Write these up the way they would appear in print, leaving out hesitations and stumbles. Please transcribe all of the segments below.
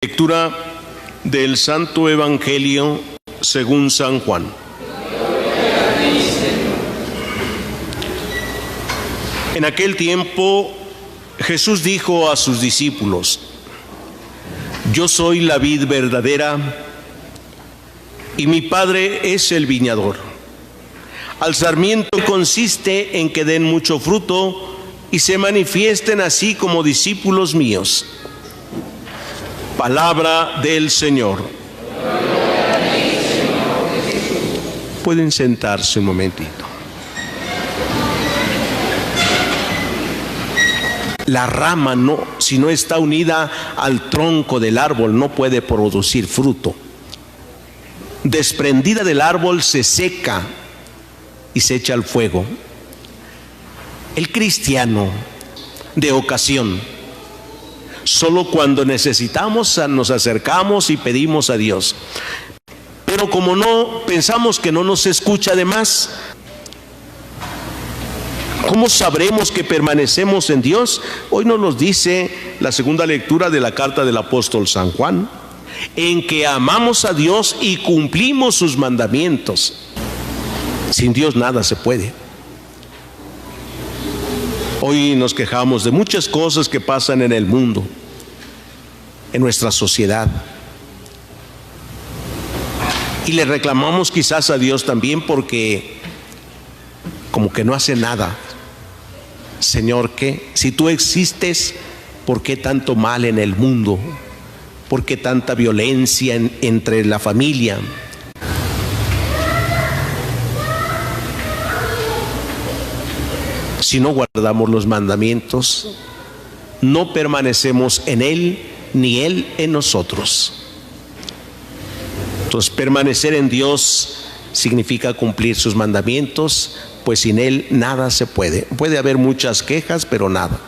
Lectura del Santo Evangelio según San Juan. En aquel tiempo Jesús dijo a sus discípulos: Yo soy la vid verdadera y mi Padre es el viñador. Al sarmiento consiste en que den mucho fruto y se manifiesten así como discípulos míos. Palabra del Señor. Pueden sentarse un momentito. La rama si no está unida al tronco del árbol, no puede producir fruto. Desprendida del árbol se seca y se echa al fuego. El cristiano de ocasión, solo cuando necesitamos nos acercamos y pedimos a Dios. Pero como no pensamos que no nos escucha, además, ¿cómo sabremos que permanecemos en Dios? Hoy nos lo dice la segunda lectura de la carta del apóstol San Juan, en que amamos a Dios y cumplimos sus mandamientos. Sin Dios nada se puede. Hoy nos quejamos de muchas cosas que pasan en el mundo, en nuestra sociedad, y le reclamamos quizás a Dios también porque como que no hace nada. Señor, ¿qué? Si tú existes, ¿por qué tanto mal en el mundo? ¿Por qué tanta violencia entre la familia? Si no guardamos los mandamientos, no permanecemos en Él, ni Él en nosotros. Entonces, permanecer en Dios significa cumplir sus mandamientos, pues sin Él nada se puede. Puede haber muchas quejas, pero nada.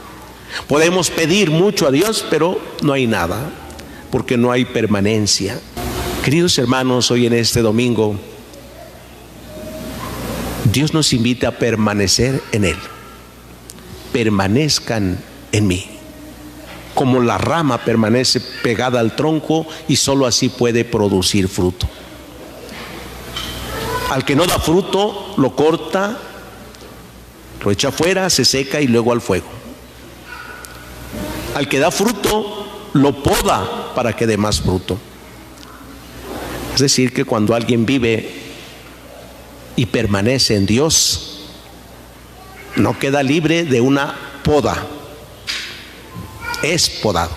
Podemos pedir mucho a Dios, pero no hay nada, porque no hay permanencia. Queridos hermanos, hoy en este domingo, Dios nos invita a permanecer en Él. Permanezcan en mí. Como la rama permanece pegada al tronco y solo así puede producir fruto. Al que no da fruto, lo corta, lo echa afuera, se seca y luego al fuego. Al que da fruto, lo poda para que dé más fruto. Es decir, que cuando alguien vive y permanece en Dios, no queda libre de una poda, es podado.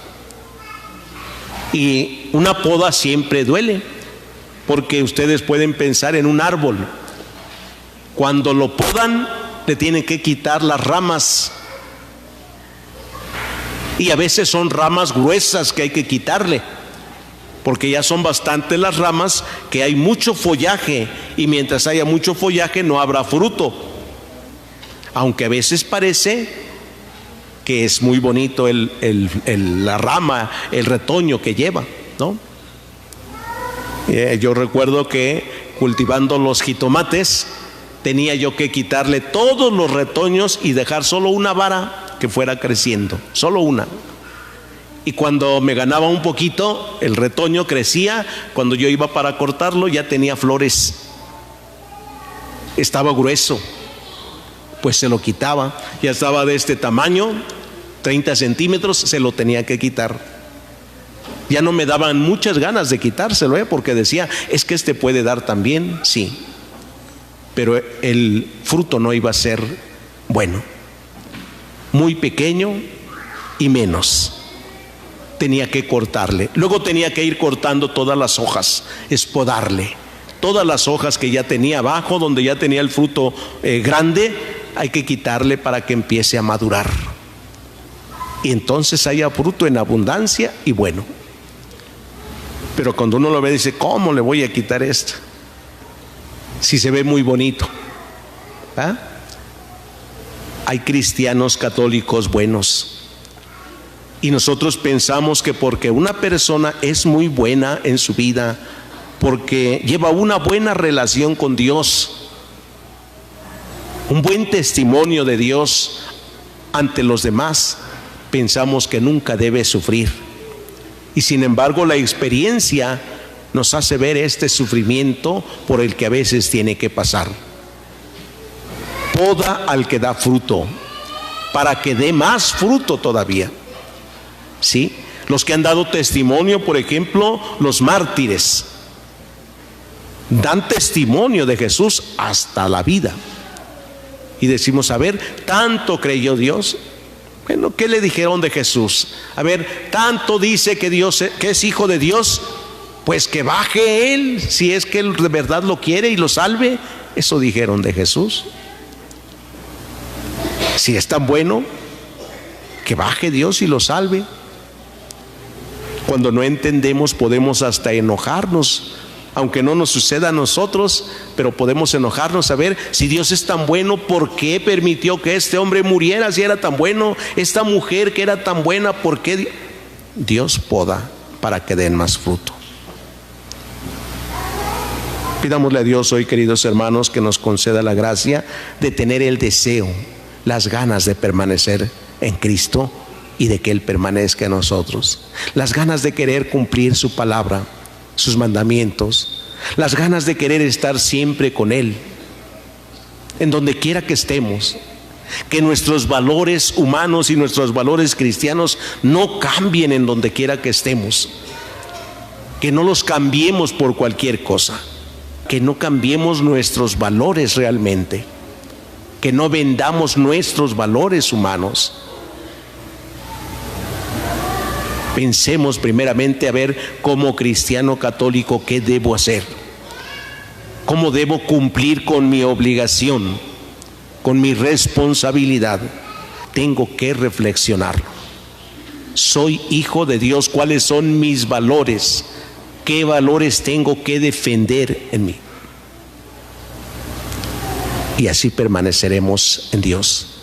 Y una poda siempre duele, porque ustedes pueden pensar en un árbol. Cuando lo podan, le tienen que quitar las ramas, y a veces son ramas gruesas que hay que quitarle, porque ya son bastantes las ramas, que hay mucho follaje, y mientras haya mucho follaje no habrá fruto. Aunque a veces parece que es muy bonito la rama, el retoño que lleva, ¿no? Yo recuerdo que cultivando los jitomates tenía yo que quitarle todos los retoños y dejar solo una vara que fuera creciendo, solo una. Y cuando me ganaba un poquito, el retoño crecía. Cuando yo iba para cortarlo ya tenía flores, estaba grueso. Pues se lo quitaba, ya estaba de este tamaño, 30 centímetros, se lo tenía que quitar. Ya no me daban muchas ganas de quitárselo, porque decía, es que este puede dar también, sí, pero el fruto no iba a ser bueno, muy pequeño y menos. Tenía que cortarle, luego tenía que ir cortando todas las hojas, podarle todas las hojas que ya tenía abajo, donde ya tenía el fruto grande. Hay que quitarle para que empiece a madurar y entonces haya fruto en abundancia y bueno. Pero cuando uno lo ve dice, ¿cómo le voy a quitar esto? Si se ve muy bonito. ¿Ah? Hay cristianos católicos buenos y nosotros pensamos que porque una persona es muy buena en su vida, porque lleva una buena relación con Dios, un buen testimonio de Dios ante los demás, pensamos que nunca debe sufrir. Y sin embargo, la experiencia nos hace ver este sufrimiento por el que a veces tiene que pasar. Poda al que da fruto, para que dé más fruto todavía. ¿Sí? Los que han dado testimonio, por ejemplo, los mártires, dan testimonio de Jesús hasta la vida. Y decimos, a ver, ¿tanto creyó Dios? Bueno, ¿qué le dijeron de Jesús? A ver, ¿tanto dice que Dios, que es hijo de Dios? Pues que baje Él, si es que Él de verdad lo quiere y lo salve. Eso dijeron de Jesús. Si es tan bueno, que baje Dios y lo salve. Cuando no entendemos, podemos hasta enojarnos, aunque no nos suceda a nosotros, pero podemos enojarnos a ver, si Dios es tan bueno, ¿por qué permitió que este hombre muriera si era tan bueno? Esta mujer que era tan buena, ¿por qué? Dios poda para que den más fruto. Pidámosle a Dios hoy, queridos hermanos, que nos conceda la gracia de tener el deseo, las ganas de permanecer en Cristo y de que Él permanezca en nosotros. Las ganas de querer cumplir su palabra, sus mandamientos, las ganas de querer estar siempre con Él, en donde quiera que estemos. Que nuestros valores humanos y nuestros valores cristianos no cambien en donde quiera que estemos. Que no los cambiemos por cualquier cosa. Que no cambiemos nuestros valores realmente. Que no vendamos nuestros valores humanos. Pensemos primeramente a ver, como cristiano católico, ¿qué debo hacer? ¿Cómo debo cumplir con mi obligación, con mi responsabilidad? Tengo que reflexionarlo. Soy hijo de Dios, ¿cuáles son mis valores? ¿Qué valores tengo que defender en mí? Y así permaneceremos en Dios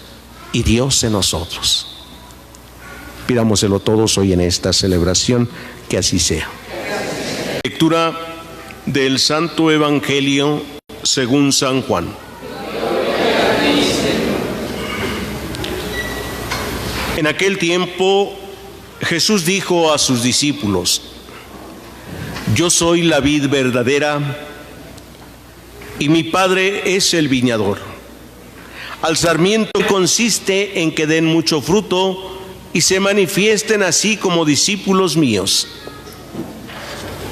y Dios en nosotros. Pidámoselo todos hoy en esta celebración, que así sea. Lectura del Santo Evangelio según San Juan. En aquel tiempo Jesús dijo a sus discípulos: yo soy la vid verdadera y mi Padre es el viñador. Al sarmiento consiste en que den mucho fruto y se manifiesten así como discípulos míos.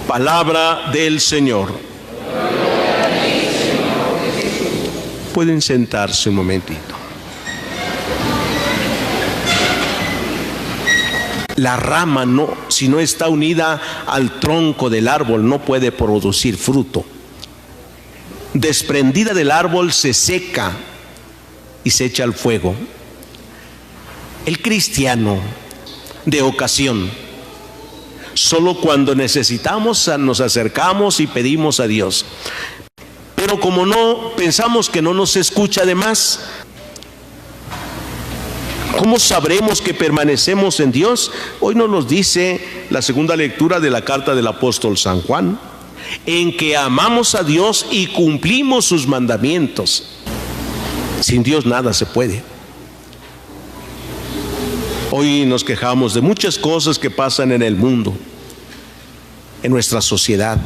Palabra del Señor. Pueden sentarse un momentito. La rama no, si no está unida al tronco del árbol, no puede producir fruto. Desprendida del árbol se seca y se echa al fuego. El cristiano de ocasión, solo cuando necesitamos nos acercamos y pedimos a Dios. Pero como no pensamos que no nos escucha, además, ¿cómo sabremos que permanecemos en Dios? Hoy nos lo dice la segunda lectura de la carta del apóstol San Juan, en que amamos a Dios y cumplimos sus mandamientos. Sin Dios nada se puede. Hoy nos quejamos de muchas cosas que pasan en el mundo, en nuestra sociedad,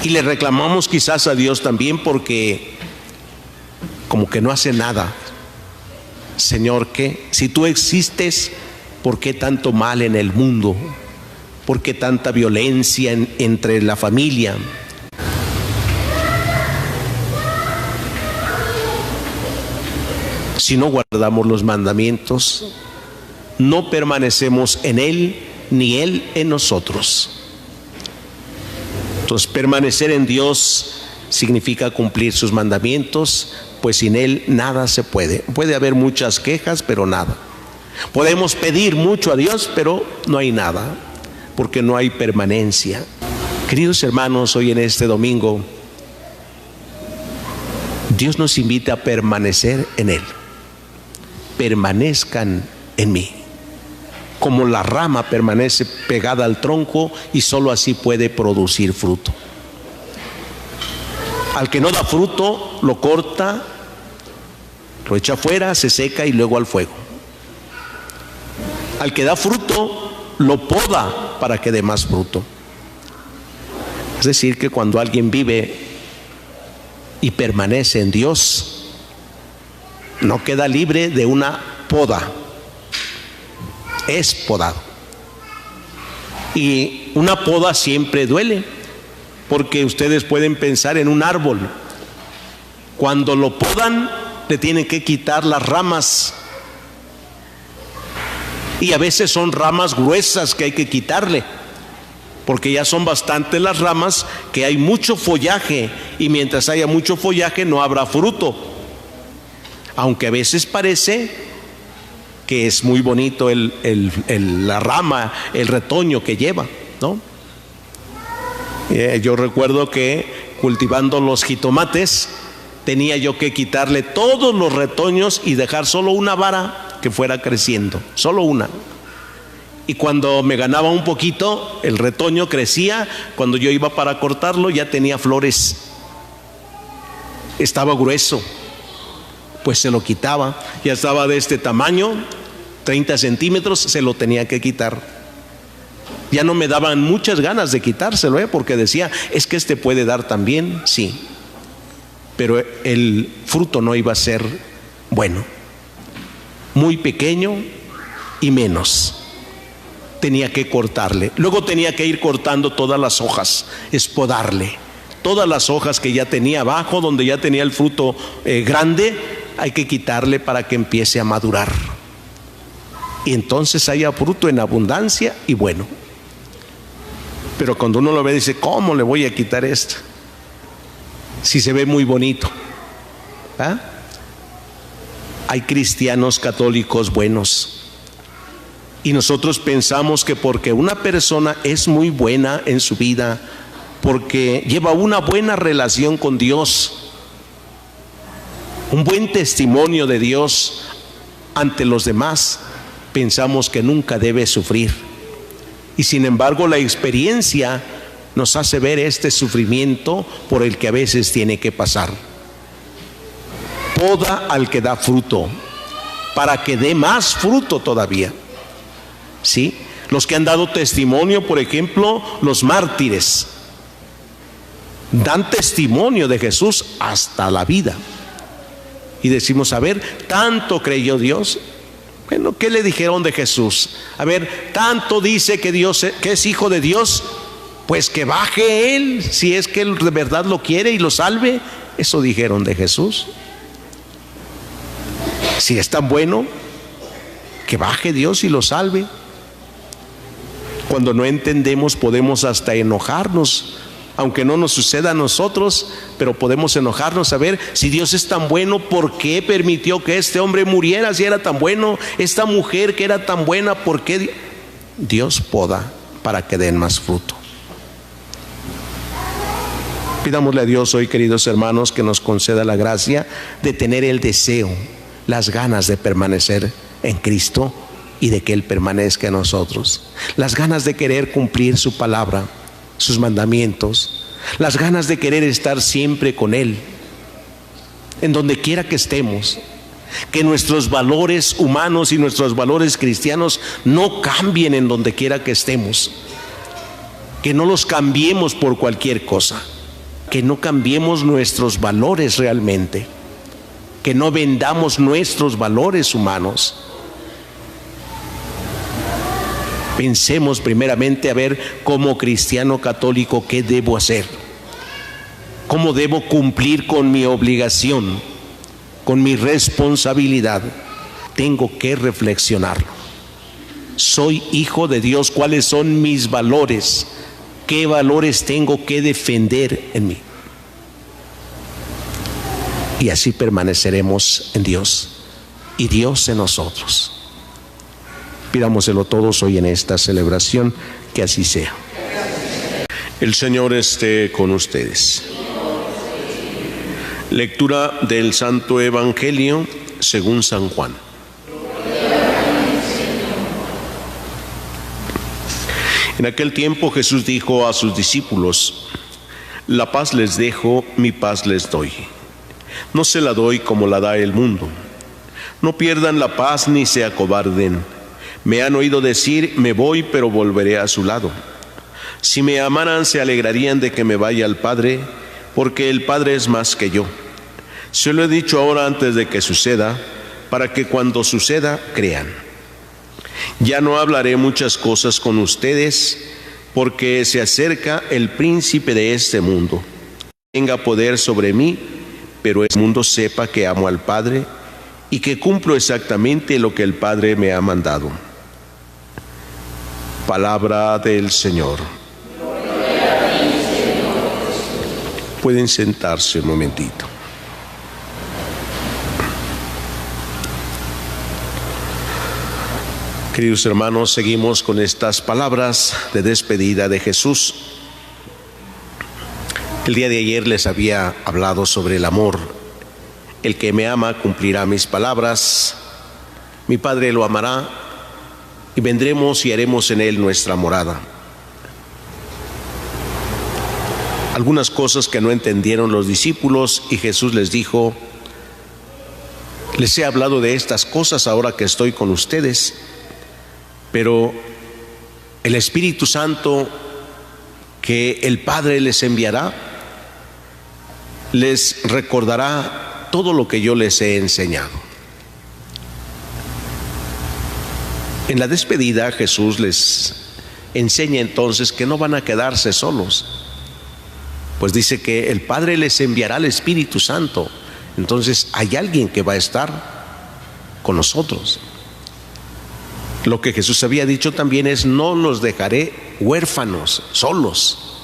y le reclamamos quizás a Dios también porque como que no hace nada. Señor, ¿qué? Si tú existes, ¿por qué tanto mal en el mundo? ¿Por qué tanta violencia entre la familia? Si no guardamos los mandamientos, no permanecemos en Él, ni Él en nosotros. Entonces, permanecer en Dios significa cumplir sus mandamientos, pues sin Él nada se puede. Puede haber muchas quejas, pero nada. Podemos pedir mucho a Dios, pero no hay nada, porque no hay permanencia. Queridos hermanos, hoy en este domingo, Dios nos invita a permanecer en Él. Permanezcan en mí. Como la rama permanece pegada al tronco y solo así puede producir fruto. Al que no da fruto, lo corta, lo echa fuera, se seca y luego al fuego. al que da fruto, lo poda para que dé más fruto. Es decir, que cuando alguien vive y permanece en Dios, no queda libre de una poda, es podado. Y una poda siempre duele, porque ustedes pueden pensar en un árbol. Cuando lo podan, le tienen que quitar las ramas, y a veces son ramas gruesas que hay que quitarle, porque ya son bastantes las ramas, que hay mucho follaje, y mientras haya mucho follaje no habrá fruto, aunque a veces parece que es muy bonito la rama, el retoño que lleva, ¿no? Yo recuerdo que cultivando los jitomates tenía yo que quitarle todos los retoños y dejar solo una vara que fuera creciendo, solo una. Y cuando me ganaba un poquito, el retoño crecía. Cuando yo iba para cortarlo, ya tenía flores, estaba grueso, pues se lo quitaba. Ya estaba de este tamaño, 30 centímetros, se lo tenía que quitar. Ya no me daban muchas ganas de quitárselo, porque decía, es que este puede dar también, sí, pero el fruto no iba a ser bueno, muy pequeño y menos. Tenía que cortarle. Luego tenía que ir cortando todas las hojas, espodarle. Todas las hojas que ya tenía abajo, donde ya tenía el fruto grande, hay que quitarle para que empiece a madurar. Y entonces haya fruto en abundancia y bueno. Pero cuando uno lo ve, dice, ¿cómo le voy a quitar esto? Si se ve muy bonito. ¿Ah? Hay cristianos católicos buenos, y nosotros pensamos que porque una persona es muy buena en su vida, porque lleva una buena relación con Dios, un buen testimonio de Dios ante los demás, pensamos que nunca debe sufrir. Y sin embargo, la experiencia nos hace ver este sufrimiento por el que a veces tiene que pasar. Poda al que da fruto, para que dé más fruto todavía. ¿Sí? Los que han dado testimonio, por ejemplo, los mártires, dan testimonio de Jesús hasta la vida. Y decimos, a ver, ¿tanto creyó Dios? Bueno, ¿qué le dijeron de Jesús? A ver, ¿tanto dice que Dios, que es hijo de Dios? Pues que baje Él, si es que Él de verdad lo quiere y lo salve. Eso dijeron de Jesús. Si es tan bueno, que baje Dios y lo salve. Cuando no entendemos, podemos hasta enojarnos, aunque no nos suceda a nosotros, pero podemos enojarnos. A ver, si Dios es tan bueno, ¿por qué permitió que este hombre muriera si era tan bueno? Esta mujer que era tan buena, ¿por qué? Dios poda para que den más fruto. Pidámosle a Dios hoy, queridos hermanos, que nos conceda la gracia de tener el deseo, las ganas de permanecer en Cristo y de que Él permanezca en nosotros, las ganas de querer cumplir su palabra, sus mandamientos, las ganas de querer estar siempre con Él, en donde quiera que estemos, que nuestros valores humanos y nuestros valores cristianos no cambien en donde quiera que estemos, que no los cambiemos por cualquier cosa, que no cambiemos nuestros valores realmente, que no vendamos nuestros valores humanos. Pensemos primeramente, a ver, como cristiano católico, ¿qué debo hacer? ¿Cómo debo cumplir con mi obligación, con mi responsabilidad? Tengo que reflexionarlo. Soy hijo de Dios, ¿cuáles son mis valores? ¿Qué valores tengo que defender en mí? Y así permaneceremos en Dios y Dios en nosotros. Pidámoselo todos hoy en esta celebración, que así sea. El Señor esté con ustedes. Lectura del Santo Evangelio según San Juan. En aquel tiempo Jesús dijo a sus discípulos: la paz les dejo, mi paz les doy. No se la doy como la da el mundo. No pierdan la paz ni se acobarden. Me han oído decir, me voy, pero volveré a su lado. Si me amaran, se alegrarían de que me vaya al Padre, porque el Padre es más que yo. Se lo he dicho ahora antes de que suceda, para que cuando suceda, crean. Ya no hablaré muchas cosas con ustedes, porque se acerca el príncipe de este mundo. Tenga poder sobre mí, pero el mundo sepa que amo al Padre y que cumplo exactamente lo que el Padre me ha mandado. Palabra del Señor. Pueden sentarse un momentito. Queridos hermanos, seguimos con estas palabras de despedida de Jesús. El día de ayer les había hablado sobre el amor. El que me ama cumplirá mis palabras. Mi Padre lo amará y vendremos y haremos en él nuestra morada. Algunas cosas que no entendieron los discípulos y Jesús les dijo: les he hablado de estas cosas ahora que estoy con ustedes, pero el Espíritu Santo que el Padre les enviará les recordará todo lo que yo les he enseñado. En la despedida Jesús les enseña entonces que no van a quedarse solos, pues dice que el Padre les enviará al Espíritu Santo. Entonces hay alguien que va a estar con nosotros. Lo que Jesús había dicho también es: no los dejaré huérfanos, solos.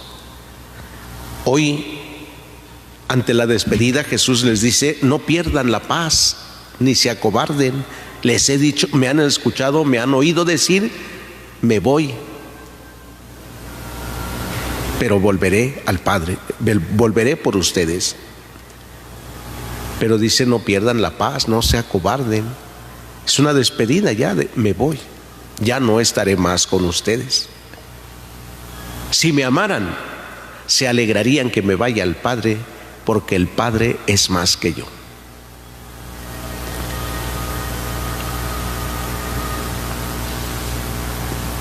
Hoy, ante la despedida, Jesús les dice: no pierdan la paz, ni se acobarden. Les he dicho, me han escuchado, me han oído decir, me voy, pero volveré al Padre, volveré por ustedes. Pero dice: no pierdan la paz, no se acobarden. Es una despedida ya de me voy, ya no estaré más con ustedes. Si me amaran, se alegrarían que me vaya al Padre, porque el Padre es más que yo.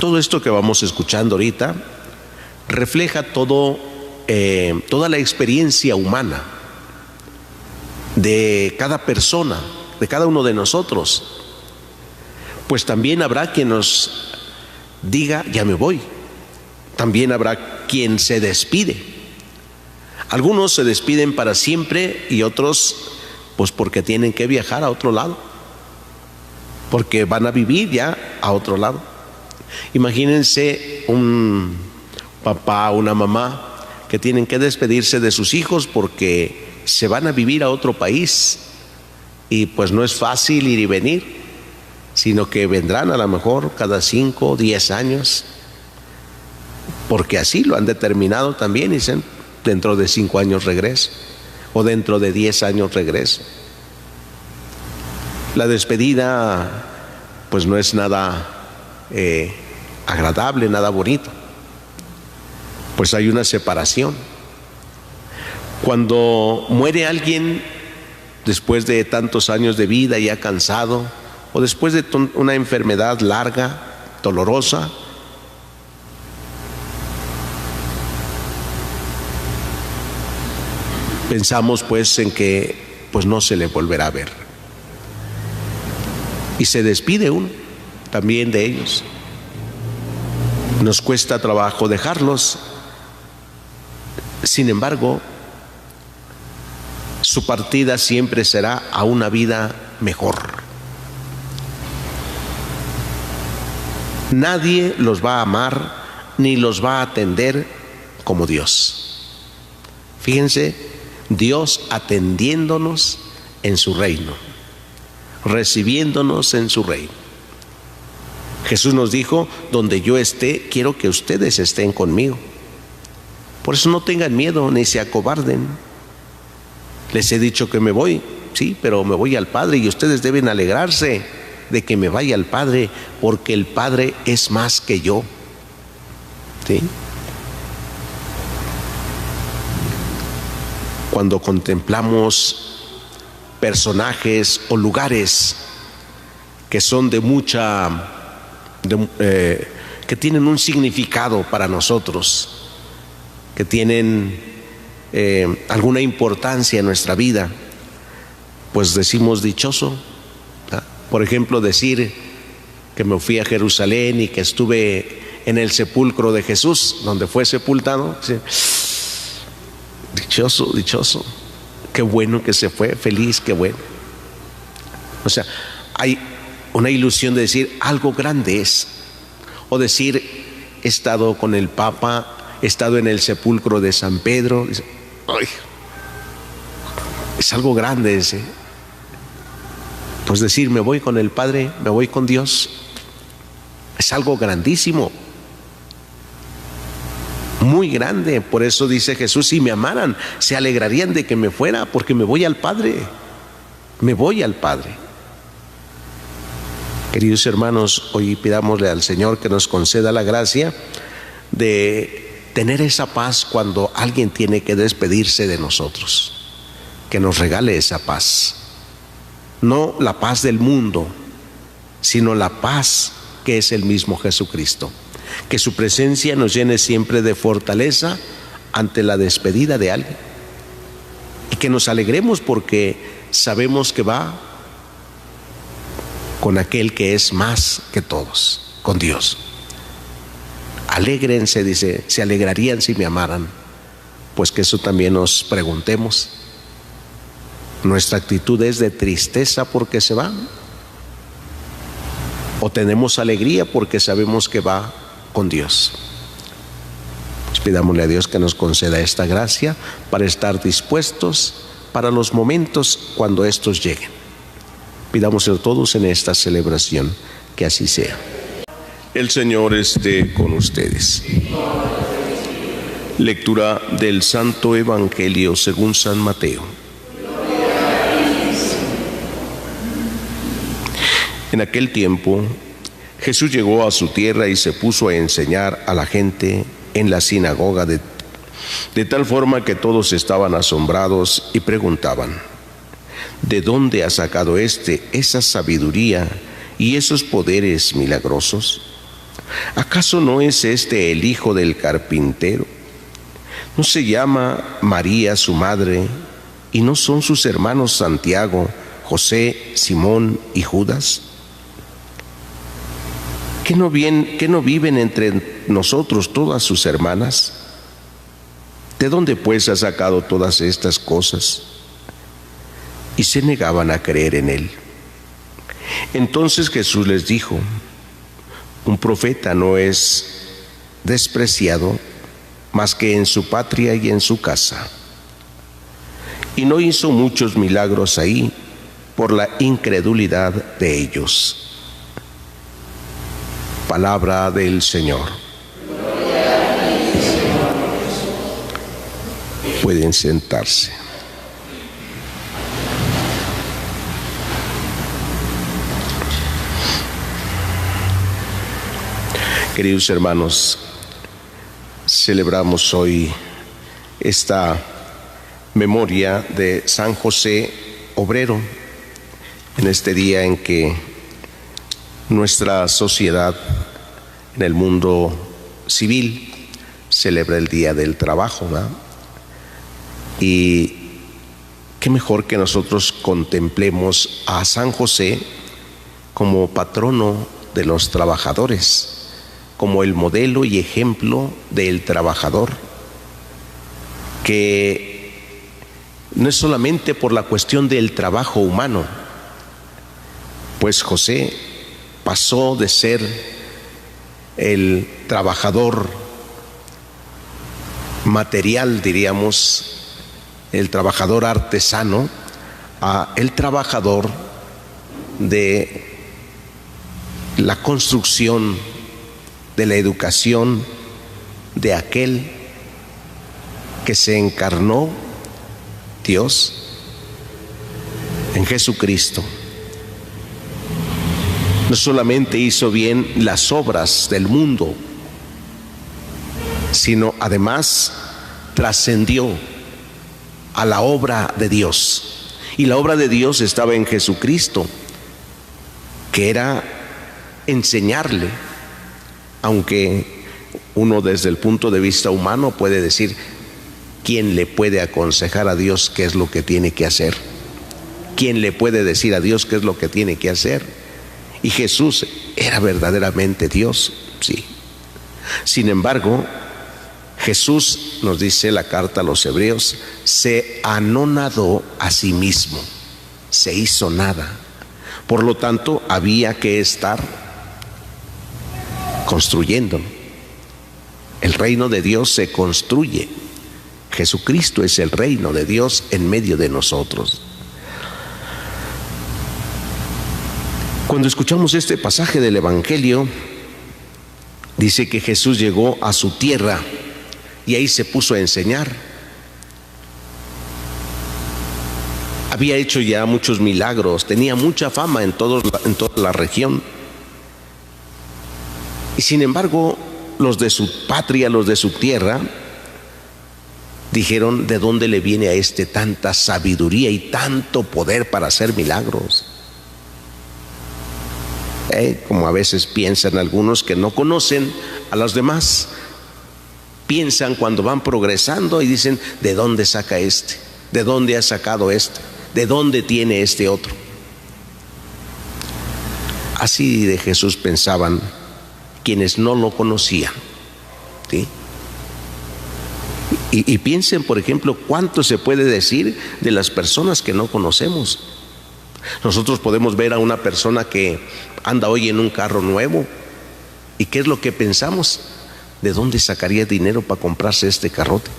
Todo esto que vamos escuchando ahorita refleja toda la experiencia humana de cada persona, de cada uno de nosotros. Pues también habrá quien nos diga: ya me voy. También habrá quien se despide. Algunos se despiden para siempre y otros pues porque tienen que viajar a otro lado, porque van a vivir ya a otro lado. Imagínense un papá, una mamá que tienen que despedirse de sus hijos porque se van a vivir a otro país y pues no es fácil ir y venir, sino que vendrán a lo mejor cada 5 o 10 años, porque así lo han determinado también. Dicen: dentro de 5 años regreso, o dentro de 10 años regreso. La despedida pues no es nada agradable, nada bonito, pues hay una separación. Cuando muere alguien después de tantos años de vida, ya cansado, o después de una enfermedad larga, dolorosa, pensamos pues en que pues no se le volverá a ver, y se despide uno también de ellos. Nos cuesta trabajo dejarlos. Sin embargo, su partida siempre será a una vida mejor. Nadie los va a amar ni los va a atender como Dios. Fíjense, Dios atendiéndonos en su reino, recibiéndonos en su reino. Jesús nos dijo: donde yo esté, quiero que ustedes estén conmigo. Por eso no tengan miedo ni se acobarden. Les he dicho que me voy, sí, pero me voy al Padre, y ustedes deben alegrarse de que me vaya al Padre, porque el Padre es más que yo. ¿Sí? Cuando contemplamos personajes o lugares que son de mucha que tienen un significado para nosotros, que tienen alguna importancia en nuestra vida, pues decimos dichoso. Por ejemplo, decir que me fui a Jerusalén y que estuve en el sepulcro de Jesús, donde fue sepultado. Dichoso, dichoso. Qué bueno que se fue, feliz, qué bueno. O sea, hay una ilusión de decir algo grande es. O decir, he estado con el Papa, he estado en el sepulcro de San Pedro. Ay, es algo grande ese. Pues decir, me voy con el Padre, me voy con Dios, es algo grandísimo, muy grande. Por eso dice Jesús, si me amaran, se alegrarían de que me fuera, porque me voy al Padre, me voy al Padre. Queridos hermanos, hoy pidámosle al Señor que nos conceda la gracia de tener esa paz cuando alguien tiene que despedirse de nosotros, que nos regale esa paz. No la paz del mundo, sino la paz que es el mismo Jesucristo. Que su presencia nos llene siempre de fortaleza ante la despedida de alguien. Y que nos alegremos porque sabemos que va con aquel que es más que todos, con Dios. Alégrense, dice, se alegrarían si me amaran. Pues que eso también nos preguntemos. ¿Nuestra actitud es de tristeza porque se va? ¿O tenemos alegría porque sabemos que va con Dios? Pues pidámosle a Dios que nos conceda esta gracia para estar dispuestos para los momentos cuando estos lleguen. Pidámoslo todos en esta celebración, que así sea. El Señor esté con ustedes. Lectura del Santo Evangelio según San Mateo. En aquel tiempo, Jesús llegó a su tierra y se puso a enseñar a la gente en la sinagoga de tal forma que todos estaban asombrados y preguntaban, ¿de dónde ha sacado esa sabiduría y esos poderes milagrosos? ¿Acaso no es este el hijo del carpintero? ¿No se llama María su madre? ¿Y no son sus hermanos Santiago, José, Simón y Judas? ¿Que no viven entre nosotros todas sus hermanas? ¿De dónde pues ha sacado todas estas cosas? Y se negaban a creer en él. Entonces Jesús les dijo, un profeta no es despreciado más que en su patria y en su casa. Y no hizo muchos milagros ahí por la incredulidad de ellos. Palabra del Señor. Pueden sentarse. Queridos hermanos, celebramos hoy esta memoria de San José Obrero, en este día en que nuestra sociedad en el mundo civil celebra el Día del Trabajo, ¿verdad? Y qué mejor que nosotros contemplemos a San José como patrono de los trabajadores, como el modelo y ejemplo del trabajador, que no es solamente por la cuestión del trabajo humano, pues José pasó de ser el trabajador material, diríamos, el trabajador artesano, a el trabajador de la construcción, de la educación, de aquel que se encarnó, Dios, en Jesucristo. No solamente hizo bien las obras del mundo, sino además trascendió a la obra de Dios. Y la obra de Dios estaba en Jesucristo, que era enseñarle Aunque uno desde el punto de vista humano puede decir, ¿quién le puede aconsejar a Dios qué es lo que tiene que hacer? ¿Quién le puede decir a Dios qué es lo que tiene que hacer? Y Jesús era verdaderamente Dios, sí. Sin embargo, Jesús, nos dice la carta a los Hebreos, se anonadó a sí mismo, se hizo nada. Por lo tanto, había que estar construyendo. El reino de Dios se construye. Jesucristo es el reino de Dios en medio de nosotros. Cuando escuchamos este pasaje del Evangelio, dice que Jesús llegó a su tierra y ahí se puso a enseñar. Había hecho ya muchos milagros, tenía mucha fama en toda la región. Y sin embargo, los de su patria, los de su tierra, dijeron, ¿de dónde le viene a este tanta sabiduría y tanto poder para hacer milagros? Como a veces piensan algunos que no conocen a los demás. Piensan cuando van progresando y dicen, ¿de dónde saca este? ¿De dónde ha sacado este? ¿De dónde tiene este otro? Así de Jesús pensaban quienes no lo conocían, ¿sí? Y piensen, por ejemplo, cuánto se puede decir de las personas que no conocemos. Nosotros podemos ver a una persona que anda hoy en un carro nuevo, ¿y qué es lo que pensamos? ¿De dónde sacaría dinero para comprarse este carrote?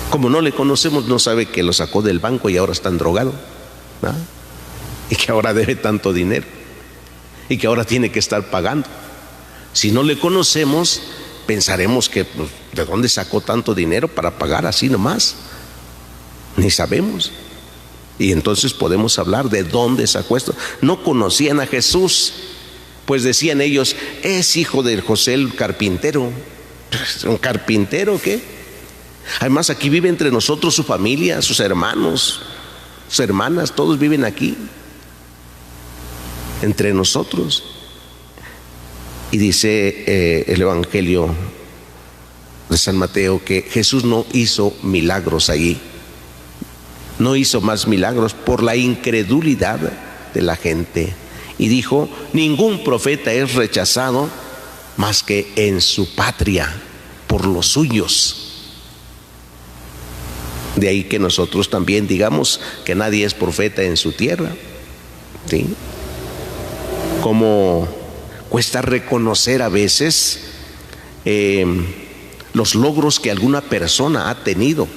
Como no le conocemos, no sabe que lo sacó del banco y ahora está drogado, ¿no? Y que ahora debe tanto dinero y que ahora tiene que estar pagando. Si no le conocemos, pensaremos que pues, ¿de dónde sacó tanto dinero para pagar así nomás? Ni sabemos. Y entonces podemos hablar de dónde sacó esto. No conocían a Jesús, pues decían ellos, es hijo de José el carpintero. ¿Un carpintero qué? Además aquí vive entre nosotros su familia, sus hermanos, sus hermanas, todos viven aquí entre nosotros. Y dice el Evangelio de San Mateo que Jesús no hizo milagros allí, no hizo más milagros por la incredulidad de la gente. Y dijo, ningún profeta es rechazado más que en su patria, por los suyos. De ahí que nosotros también digamos que nadie es profeta en su tierra, ¿sí? Como cuesta reconocer a veces los logros que alguna persona ha tenido,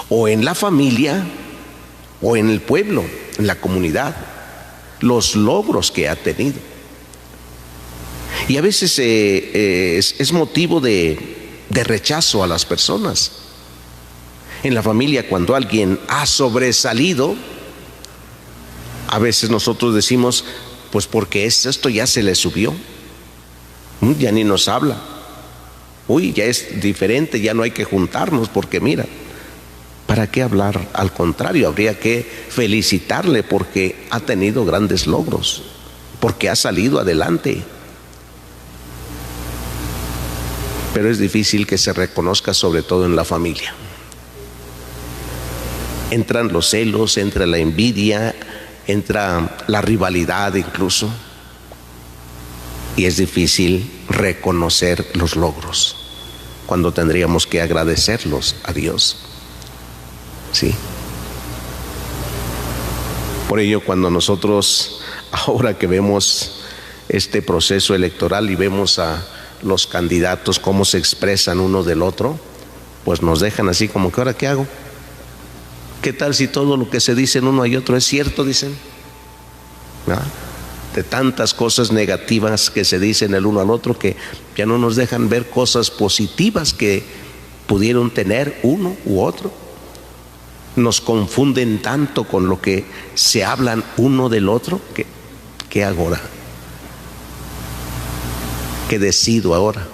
o en la familia, o en el pueblo, en la comunidad, los logros que ha tenido. Y a veces es motivo de rechazo a las personas. En la familia, cuando alguien ha sobresalido, a veces nosotros decimos, pues porque esto ya se le subió, ya ni nos habla, uy, ya es diferente, ya no hay que juntarnos, porque mira, ¿para qué hablar? Al contrario, habría que felicitarle porque ha tenido grandes logros, porque ha salido adelante. Pero es difícil que se reconozca, sobre todo en la familia. Entran los celos, entra la envidia, entra la rivalidad incluso, y es difícil reconocer los logros cuando tendríamos que agradecerlos a Dios, ¿sí? Por ello, cuando nosotros, ahora que vemos este proceso electoral y vemos a los candidatos cómo se expresan uno del otro, pues nos dejan así como que, ¿ahora qué hago? ¿Qué tal si todo lo que se dicen uno y otro es cierto? Dicen, ¿no? De tantas cosas negativas que se dicen el uno al otro, que ya no nos dejan ver cosas positivas que pudieron tener uno u otro. Nos confunden tanto con lo que se hablan uno del otro, que ¿qué hago ahora? ¿Qué decido ahora?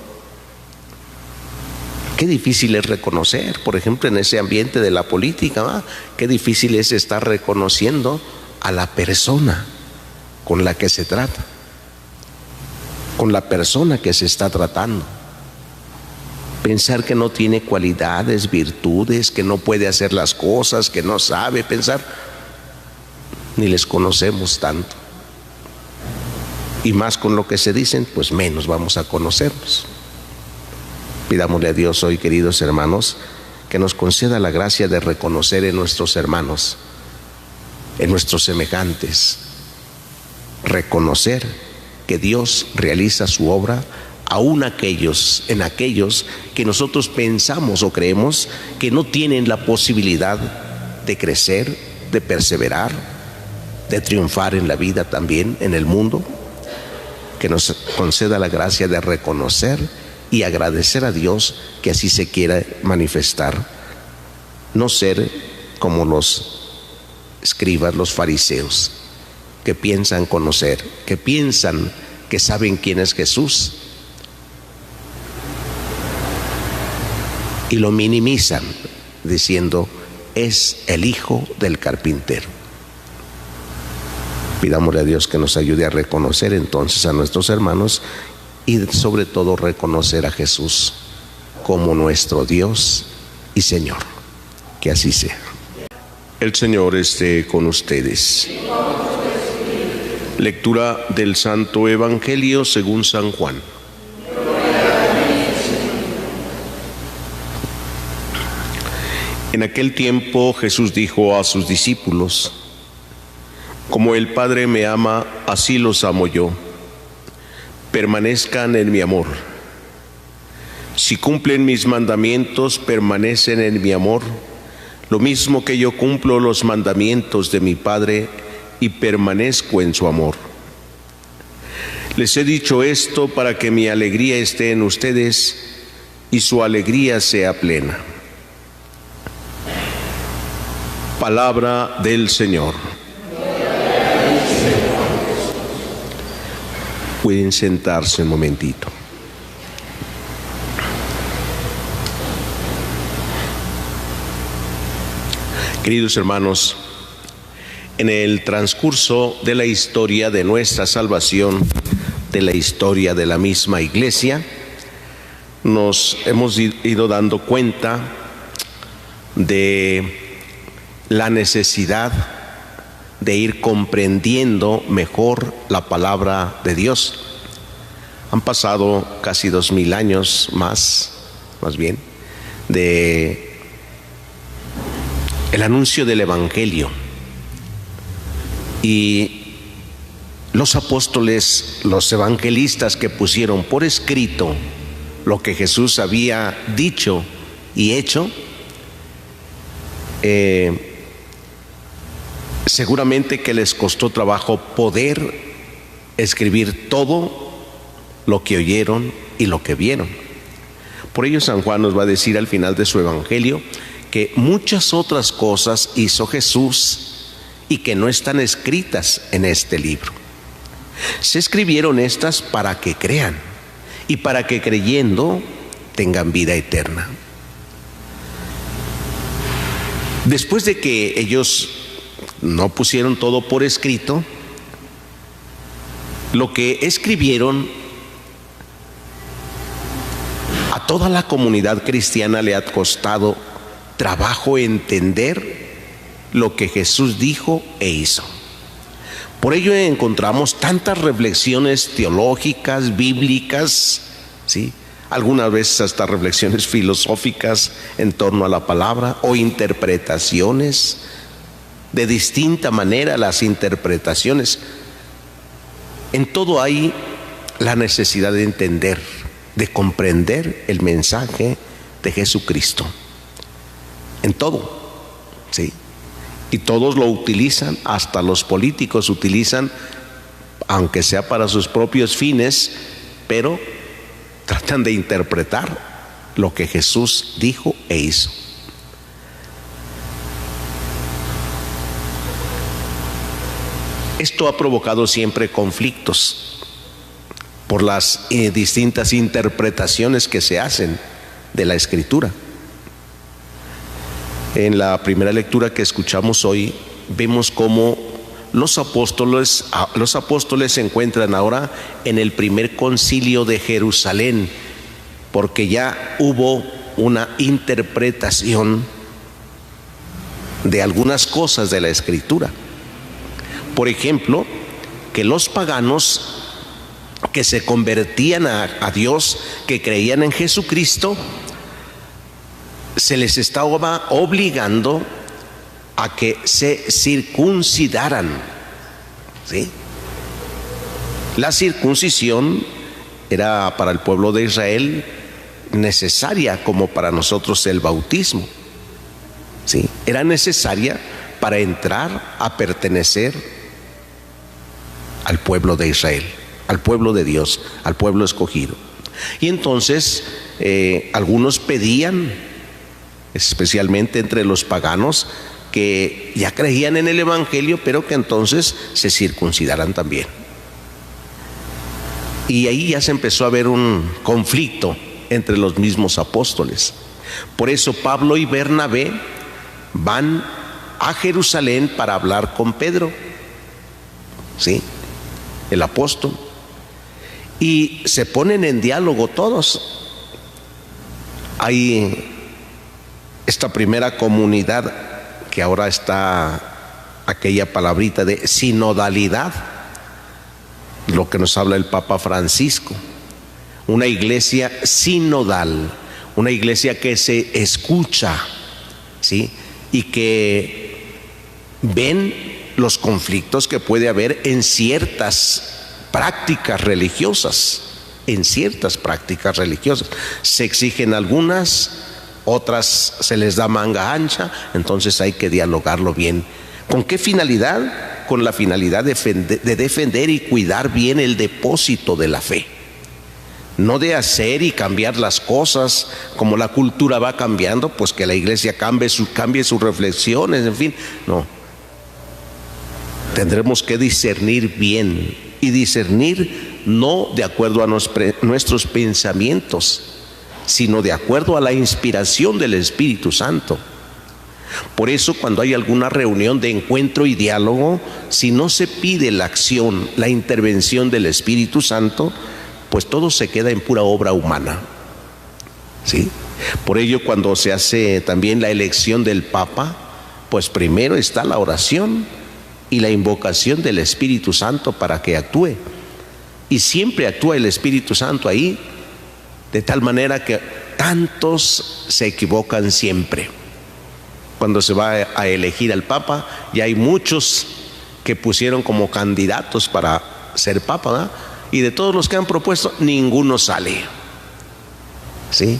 Qué difícil es reconocer, por ejemplo, en ese ambiente de la política, ¿va? Qué difícil es estar reconociendo a la persona con la que se trata. con la persona que se está tratando. Pensar que no tiene cualidades, virtudes, que no puede hacer las cosas, que no sabe pensar, ni les conocemos tanto. Y más con lo que se dicen, pues menos vamos a conocerlos. Pidámosle a Dios hoy, queridos hermanos, que nos conceda la gracia de reconocer en nuestros hermanos, en nuestros semejantes, reconocer que Dios realiza su obra aún en aquellos que nosotros pensamos o creemos que no tienen la posibilidad de crecer, de perseverar, de triunfar en la vida también, en el mundo. Que nos conceda la gracia de reconocer y agradecer a Dios que así se quiera manifestar. No ser como los escribas, los fariseos, que piensan conocer, que piensan que saben quién es Jesús y lo minimizan diciendo: es el hijo del carpintero. Pidámosle a Dios que nos ayude a reconocer entonces a nuestros hermanos y sobre todo reconocer a Jesús como nuestro Dios y Señor. Que así sea. El Señor esté con ustedes. Lectura del Santo Evangelio según San Juan. En aquel tiempo Jesús dijo a sus discípulos: como el Padre me ama, así los amo yo. Permanezcan en mi amor. Si cumplen mis mandamientos, permanecen en mi amor, lo mismo que yo cumplo los mandamientos de mi Padre y permanezco en su amor. Les he dicho esto para que mi alegría esté en ustedes y su alegría sea plena. Palabra del Señor. Pueden sentarse un momentito. Queridos hermanos, en el transcurso de la historia de nuestra salvación, de la historia de la misma Iglesia, nos hemos ido dando cuenta de la necesidad de ir comprendiendo mejor la palabra de Dios. Han pasado casi 2000 años más bien, de el anuncio del Evangelio. Y los apóstoles, los evangelistas que pusieron por escrito lo que Jesús había dicho y hecho, seguramente que les costó trabajo poder escribir todo lo que oyeron y lo que vieron. Por ello San Juan nos va a decir al final de su evangelio que muchas otras cosas hizo Jesús y que no están escritas en este libro. Se escribieron estas para que crean y para que creyendo tengan vida eterna. Después de que ellos no pusieron todo por escrito, lo que escribieron a toda la comunidad cristiana le ha costado trabajo entender lo que Jesús dijo e hizo. Por ello encontramos tantas reflexiones teológicas, bíblicas, ¿sí? Algunas veces hasta reflexiones filosóficas en torno a la palabra o interpretaciones. De distinta manera las interpretaciones. En todo hay la necesidad de entender, de comprender el mensaje de Jesucristo. En todo, ¿sí? Y todos lo utilizan, hasta los políticos utilizan, aunque sea para sus propios fines, pero tratan de interpretar lo que Jesús dijo e hizo. Esto ha provocado siempre conflictos por las distintas interpretaciones que se hacen de la Escritura. En la primera lectura que escuchamos hoy, vemos cómo los apóstoles se encuentran ahora en el primer concilio de Jerusalén, porque ya hubo una interpretación de algunas cosas de la Escritura. Por ejemplo, que los paganos que se convertían a Dios, que creían en Jesucristo, se les estaba obligando a que se circuncidaran, ¿sí? La circuncisión era para el pueblo de Israel necesaria como para nosotros el bautismo, ¿sí? Era necesaria para entrar a pertenecer al pueblo de Israel, al pueblo de Dios, al pueblo escogido. Y entonces algunos pedían, especialmente entre los paganos, que ya creían en el Evangelio, pero que entonces se circuncidaran también. Y ahí ya se empezó a ver un conflicto entre los mismos apóstoles. Por eso Pablo y Bernabé van a Jerusalén para hablar con Pedro, ¿sí?, el apóstol, y se ponen en diálogo todos. Hay esta primera comunidad que ahora está aquella palabrita de sinodalidad, lo que nos habla el Papa Francisco, una iglesia sinodal, una iglesia que se escucha, ¿sí?, y que ven los conflictos que puede haber en ciertas prácticas religiosas, se exigen algunas, otras se les da manga ancha, entonces hay que dialogarlo bien. ¿Con qué finalidad? Con la finalidad de defender y cuidar bien el depósito de la fe, no de hacer y cambiar las cosas como la cultura va cambiando, pues que la iglesia cambie sus reflexiones, en fin, no. Tendremos que discernir bien, y discernir no de acuerdo a nuestros pensamientos, sino de acuerdo a la inspiración del Espíritu Santo. Por eso, cuando hay alguna reunión de encuentro y diálogo, si no se pide la acción, la intervención del Espíritu Santo, pues todo se queda en pura obra humana, ¿sí? Por ello, cuando se hace también la elección del Papa, pues primero está la oración y la invocación del Espíritu Santo para que actúe. Y siempre actúa el Espíritu Santo ahí, de tal manera que tantos se equivocan siempre. Cuando se va a elegir al Papa, ya hay muchos que pusieron como candidatos para ser Papa, ¿verdad? Y de todos los que han propuesto, ninguno sale, ¿sí?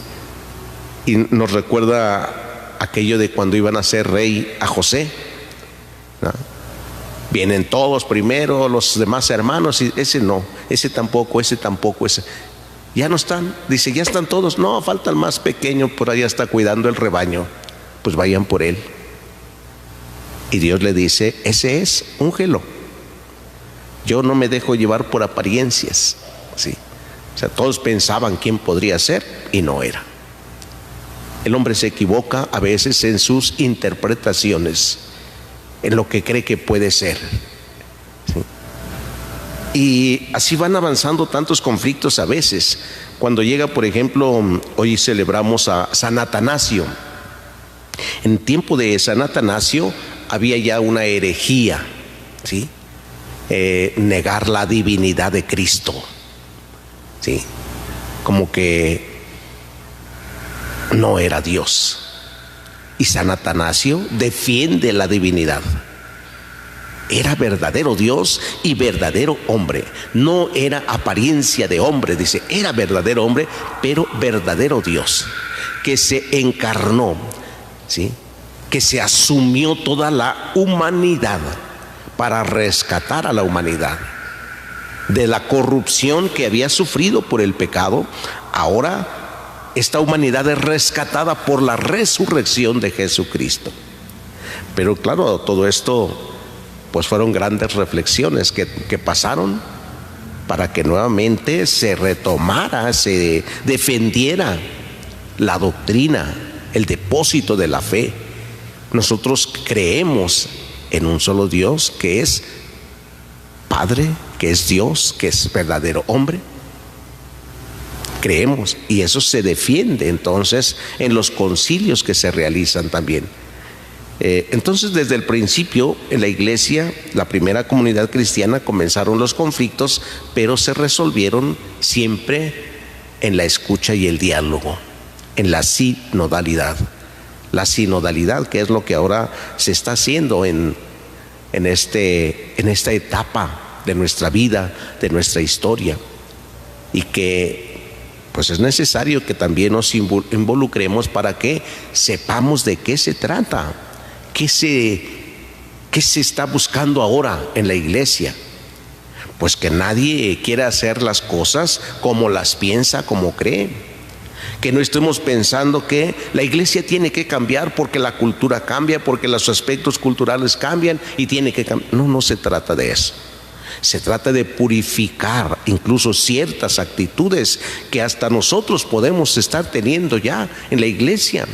Y nos recuerda aquello de cuando iban a ser rey a José, ¿no? Vienen todos primero, los demás hermanos, y ese no, ese tampoco, ese ya no están. Dice, ya están todos. No, falta el más pequeño, por allá está cuidando el rebaño. Pues vayan por él. Y Dios le dice, ese es, úngelo. Yo no me dejo llevar por apariencias, ¿sí? O sea, todos pensaban quién podría ser y no era. El hombre se equivoca a veces en sus interpretaciones, en lo que cree que puede ser, ¿sí? Y así van avanzando tantos conflictos a veces. Cuando llega, por ejemplo, hoy celebramos a San Atanasio. En tiempo de San Atanasio había ya una herejía, ¿sí? Negar la divinidad de Cristo, ¿sí? Como que no era Dios. Y San Atanasio defiende la divinidad. Era verdadero Dios y verdadero hombre. No era apariencia de hombre, dice, era verdadero hombre, pero verdadero Dios, que se encarnó, ¿sí? Que se asumió toda la humanidad para rescatar a la humanidad de la corrupción que había sufrido por el pecado. Ahora esta humanidad es rescatada por la resurrección de Jesucristo. Pero claro, todo esto pues fueron grandes reflexiones que pasaron para que nuevamente se retomara, se defendiera la doctrina, el depósito de la fe. Nosotros creemos en un solo Dios, que es Padre, que es Dios, que es verdadero hombre. Creemos, y eso se defiende entonces en los concilios que se realizan también. Entonces, desde el principio, en la iglesia, la primera comunidad cristiana, comenzaron los conflictos, pero se resolvieron siempre en la escucha y el diálogo, en la sinodalidad. La sinodalidad, que es lo que ahora se está haciendo en esta etapa de nuestra vida, de nuestra historia, y que pues es necesario que también nos involucremos para que sepamos de qué se trata. ¿Qué se está buscando ahora en la iglesia? Pues que nadie quiera hacer las cosas como las piensa, como cree. Que no estemos pensando que la iglesia tiene que cambiar porque la cultura cambia, porque los aspectos culturales cambian y tiene que cambiar. No, no se trata de eso. Se trata de purificar incluso ciertas actitudes que hasta nosotros podemos estar teniendo ya en la iglesia,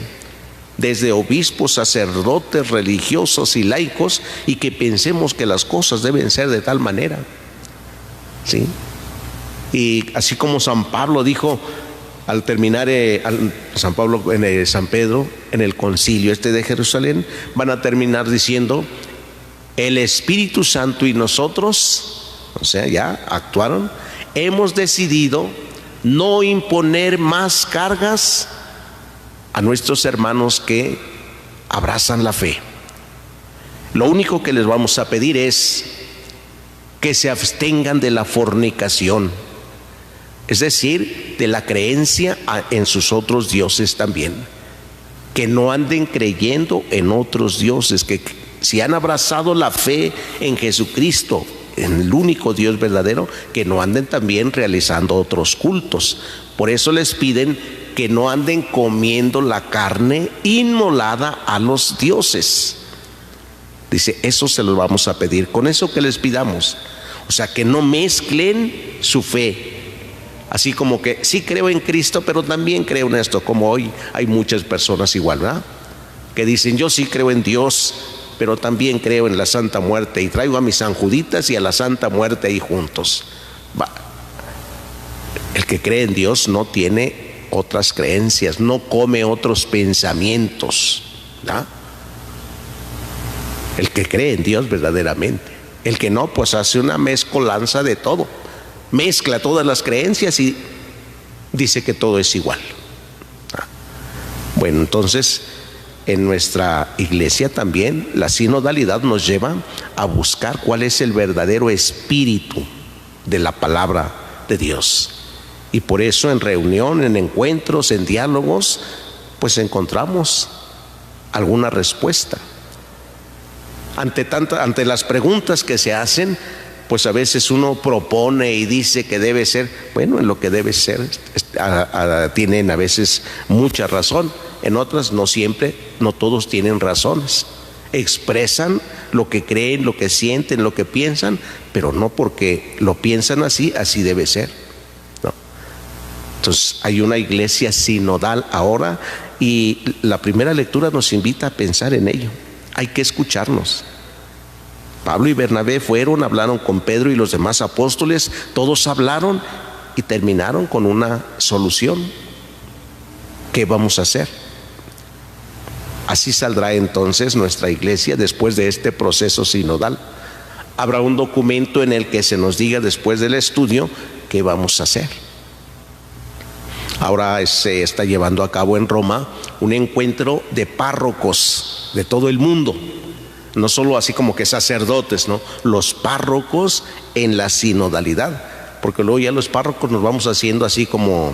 desde obispos, sacerdotes, religiosos y laicos, y que pensemos que las cosas deben ser de tal manera, ¿sí? Y así como San Pablo dijo al terminar San Pedro en el concilio de Jerusalén, van a terminar diciendo: el Espíritu Santo y nosotros, o sea, ya actuaron, hemos decidido no imponer más cargas a nuestros hermanos que abrazan la fe. Lo único que les vamos a pedir es que se abstengan de la fornicación, es decir, de la creencia en sus otros dioses también, que no anden creyendo en otros dioses, que si han abrazado la fe en Jesucristo, en el único Dios verdadero, que no anden también realizando otros cultos. Por eso les piden que no anden comiendo la carne inmolada a los dioses. Dice, eso se los vamos a pedir, con eso que les pidamos. O sea, que no mezclen su fe, así como que sí creo en Cristo, pero también creo en esto, como hoy hay muchas personas igual, ¿verdad? Que dicen, yo sí creo en Dios, pero también creo en la Santa Muerte, y traigo a mis San Juditas y a la Santa Muerte ahí juntos. El que cree en Dios no tiene otras creencias, no come otros pensamientos, ¿no? El que cree en Dios verdaderamente. El que no, pues hace una mezcolanza de todo, mezcla todas las creencias y dice que todo es igual. Bueno, entonces en nuestra iglesia también la sinodalidad nos lleva a buscar cuál es el verdadero espíritu de la palabra de Dios. Y por eso en reunión, en encuentros, en diálogos, pues encontramos alguna respuesta. Ante las preguntas que se hacen, pues a veces uno propone y dice que debe ser, bueno, en lo que debe ser, tienen a veces mucha razón, en otras no siempre, no todos tienen razones. Expresan lo que creen, lo que sienten, lo que piensan, pero no porque lo piensan así, así debe ser. Entonces hay una iglesia sinodal ahora, y la primera lectura nos invita a pensar en ello. Hay que escucharnos. Pablo y Bernabé fueron, hablaron con Pedro y los demás apóstoles, todos hablaron y terminaron con una solución. ¿Qué vamos a hacer? Así saldrá entonces nuestra iglesia después de este proceso sinodal. Habrá un documento en el que se nos diga después del estudio qué vamos a hacer. Ahora se está llevando a cabo en Roma un encuentro de párrocos de todo el mundo, no solo así como que sacerdotes, ¿no? Los párrocos en la sinodalidad, porque luego ya los párrocos nos vamos haciendo así como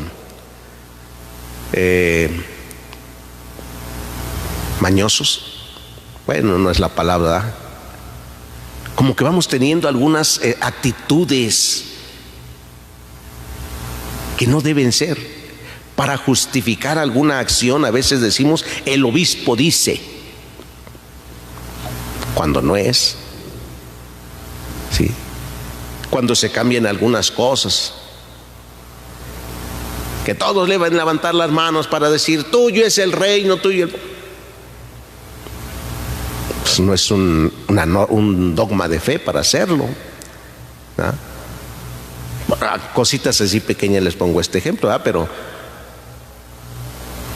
mañosos. Bueno, no es la palabra, ¿verdad? Como que vamos teniendo algunas actitudes que no deben ser. Para justificar alguna acción a veces decimos, el obispo dice, cuando no es, ¿sí? Cuando se cambian algunas cosas, que todos le van a levantar las manos para decir, tuyo es el reino, tuyo. Pues no es un dogma de fe para hacerlo. ¿verdad? A cositas así pequeñas les pongo este ejemplo, ¿verdad? Pero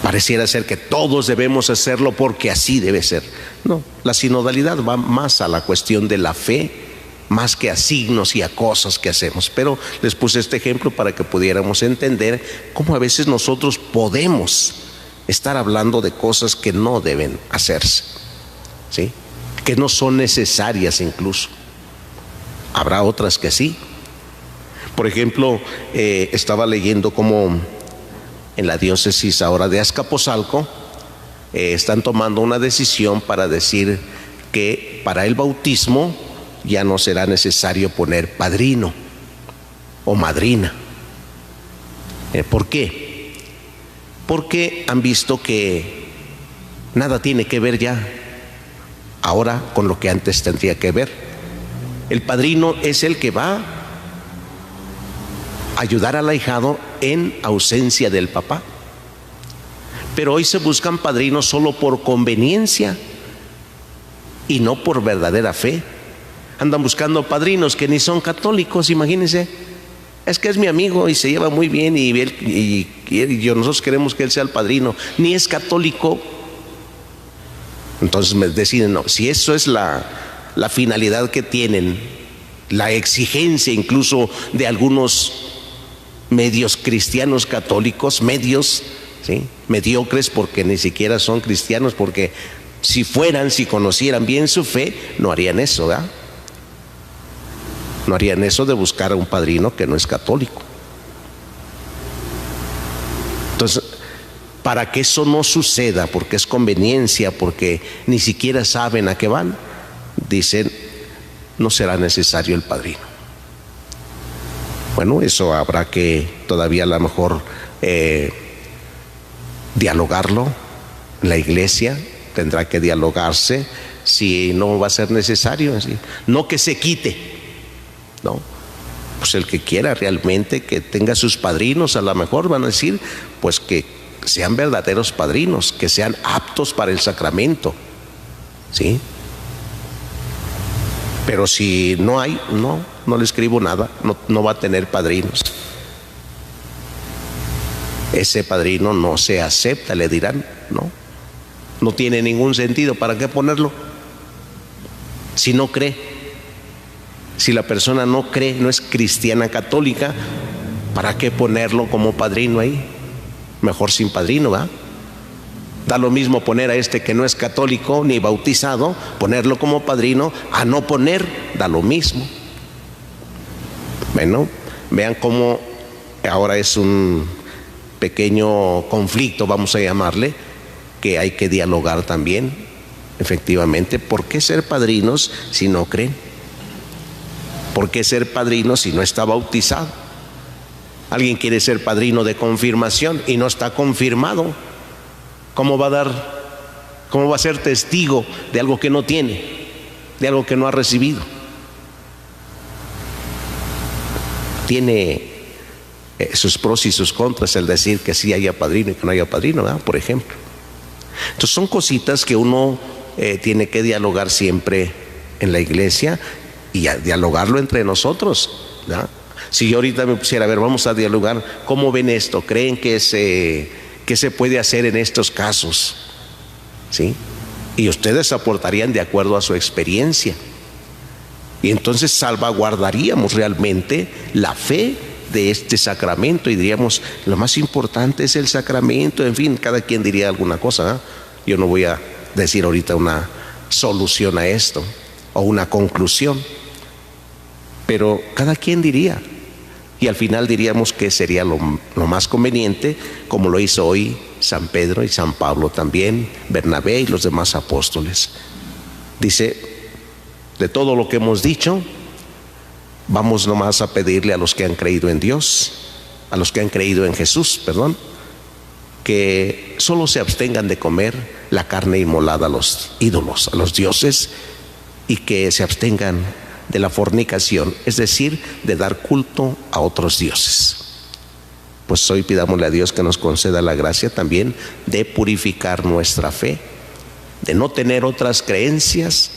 pareciera ser que todos debemos hacerlo porque así debe ser. No, la sinodalidad va más a la cuestión de la fe, más que a signos y a cosas que hacemos. Pero les puse este ejemplo para que pudiéramos entender cómo a veces nosotros podemos estar hablando de cosas que no deben hacerse, ¿sí? Que no son necesarias incluso. Habrá otras que sí. Por ejemplo, estaba leyendo cómo en la diócesis ahora de Azcapotzalco están tomando una decisión para decir que para el bautismo ya no será necesario poner padrino o madrina. ¿Por qué? Porque han visto que nada tiene que ver ya ahora con lo que antes tendría que ver. El padrino es el que va a ayudar al ahijado en ausencia del papá. Pero hoy se buscan padrinos solo por conveniencia y no por verdadera fe. Andan buscando padrinos que ni son católicos, imagínense. Es que es mi amigo y se lleva muy bien y nosotros queremos que él sea el padrino. Ni es católico. Entonces me deciden, no, si eso es la finalidad que tienen, la exigencia incluso de algunos medios cristianos católicos, medios, ¿sí?, mediocres, porque ni siquiera son cristianos, porque si conocieran bien su fe, no harían eso, ¿verdad? No harían eso de buscar a un padrino que no es católico. Entonces, para que eso no suceda, porque es conveniencia, porque ni siquiera saben a qué van, dicen, no será necesario el padrino. Bueno, eso habrá que todavía a lo mejor dialogarlo. La iglesia tendrá que dialogarse si no va a ser necesario, ¿sí? No que se quite, no, pues el que quiera realmente que tenga sus padrinos, a lo mejor van a decir, pues que sean verdaderos padrinos, que sean aptos para el sacramento, ¿sí? Pero si no hay, no le escribo nada, no va a tener padrinos. Ese padrino no se acepta, le dirán, no tiene ningún sentido, ¿para qué ponerlo? Si no cree, si la persona no cree, no es cristiana católica, ¿para qué ponerlo como padrino ahí? Mejor sin padrino, ¿va? Da lo mismo poner a este que no es católico ni bautizado, ponerlo como padrino, a no poner, da lo mismo. Bueno, vean cómo ahora es un pequeño conflicto, vamos a llamarle, que hay que dialogar también, efectivamente. ¿Por qué ser padrinos si no creen? ¿Por qué ser padrino si no está bautizado? Alguien quiere ser padrino de confirmación y no está confirmado. ¿Cómo va a ser testigo de algo que no tiene, de algo que no ha recibido? Tiene sus pros y sus contras el decir que sí haya padrino y que no haya padrino, ¿verdad? Por ejemplo. Entonces son cositas que uno tiene que dialogar siempre en la iglesia y dialogarlo entre nosotros, ¿verdad? Si yo ahorita me pusiera, a ver, vamos a dialogar, ¿cómo ven esto? ¿Creen que se puede hacer en estos casos? ¿Sí? Y ustedes aportarían de acuerdo a su experiencia. Y entonces salvaguardaríamos realmente la fe de este sacramento y diríamos, lo más importante es el sacramento. En fin, cada quien diría alguna cosa, ¿eh? Yo no voy a decir ahorita una solución a esto o una conclusión, pero cada quien diría. Y al final diríamos que sería lo más conveniente, como lo hizo hoy San Pedro y San Pablo también, Bernabé y los demás apóstoles. Dice, de todo lo que hemos dicho, vamos nomás a pedirle a los que han creído en Dios, a los que han creído en Jesús, que solo se abstengan de comer la carne inmolada a los ídolos, a los dioses, y que se abstengan de la fornicación, es decir, de dar culto a otros dioses. Pues hoy pidámosle a Dios que nos conceda la gracia también de purificar nuestra fe, de no tener otras creencias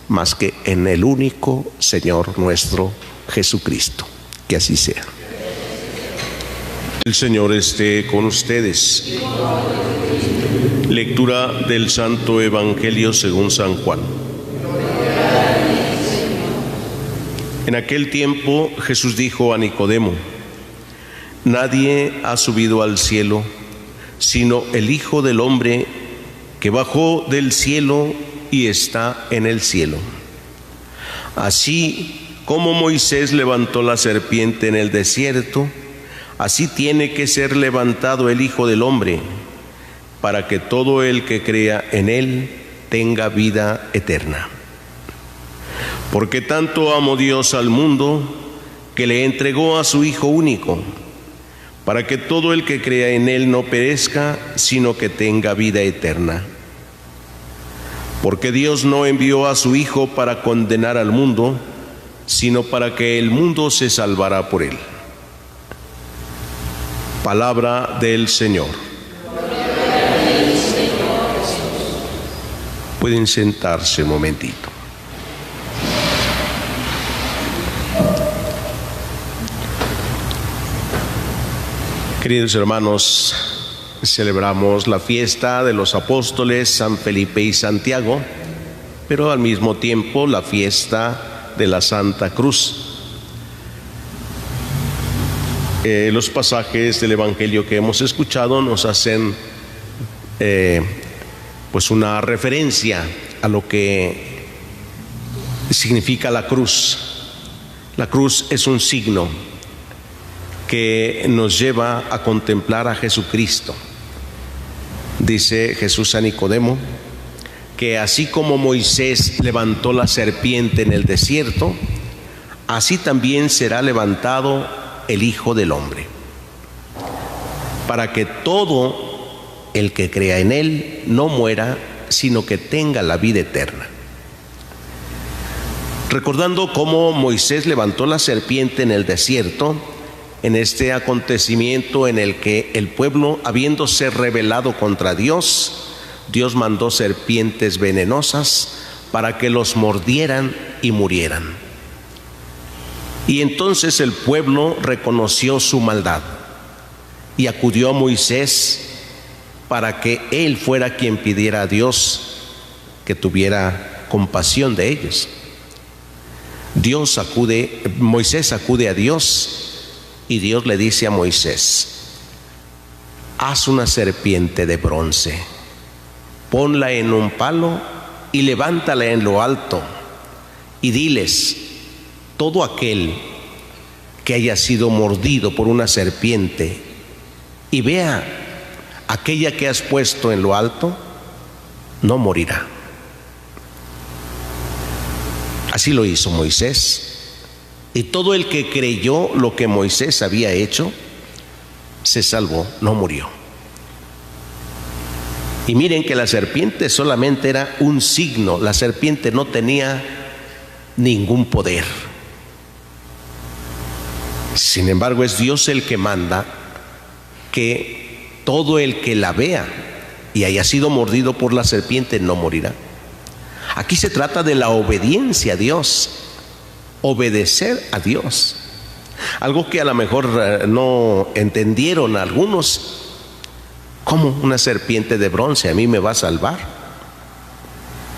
más que en el único Señor nuestro Jesucristo. Que así sea. El Señor esté con ustedes. Lectura del Santo Evangelio según San Juan. En aquel tiempo Jesús dijo a Nicodemo: nadie ha subido al cielo, sino el Hijo del Hombre, que bajó del cielo y está en el cielo. Así como Moisés levantó la serpiente en el desierto, así tiene que ser levantado el Hijo del Hombre, para que todo el que crea en él tenga vida eterna. Porque tanto amó Dios al mundo, que le entregó a su Hijo único, para que todo el que crea en él no perezca, sino que tenga vida eterna. Porque Dios no envió a su Hijo para condenar al mundo, sino para que el mundo se salvara por él. Palabra del Señor. Pueden sentarse un momentito. Queridos hermanos, celebramos la fiesta de los apóstoles San Felipe y Santiago, pero al mismo tiempo la fiesta de la Santa Cruz. Los pasajes del Evangelio que hemos escuchado nos hacen pues una referencia a lo que significa la cruz. La cruz es un signo que nos lleva a contemplar a Jesucristo. Dice Jesús a Nicodemo que así como Moisés levantó la serpiente en el desierto, así también será levantado el Hijo del Hombre, para que todo el que crea en él no muera, sino que tenga la vida eterna. Recordando cómo Moisés levantó la serpiente en el desierto, en este acontecimiento en el que el pueblo, habiéndose rebelado contra Dios, Dios mandó serpientes venenosas para que los mordieran y murieran. Y entonces el pueblo reconoció su maldad y acudió a Moisés para que él fuera quien pidiera a Dios que tuviera compasión de ellos. Moisés acude a Dios y Dios le dice a Moisés: haz una serpiente de bronce, ponla en un palo y levántala en lo alto, y diles: todo aquel que haya sido mordido por una serpiente y vea aquella que has puesto en lo alto, no morirá. Así lo hizo Moisés. Y todo el que creyó lo que Moisés había hecho, se salvó, no murió. Y miren que la serpiente solamente era un signo, la serpiente no tenía ningún poder. Sin embargo, es Dios el que manda que todo el que la vea y haya sido mordido por la serpiente no morirá. Aquí se trata de la obediencia a Dios. Obedecer a Dios, algo que a lo mejor no entendieron algunos. ¿Cómo una serpiente de bronce a mí me va a salvar?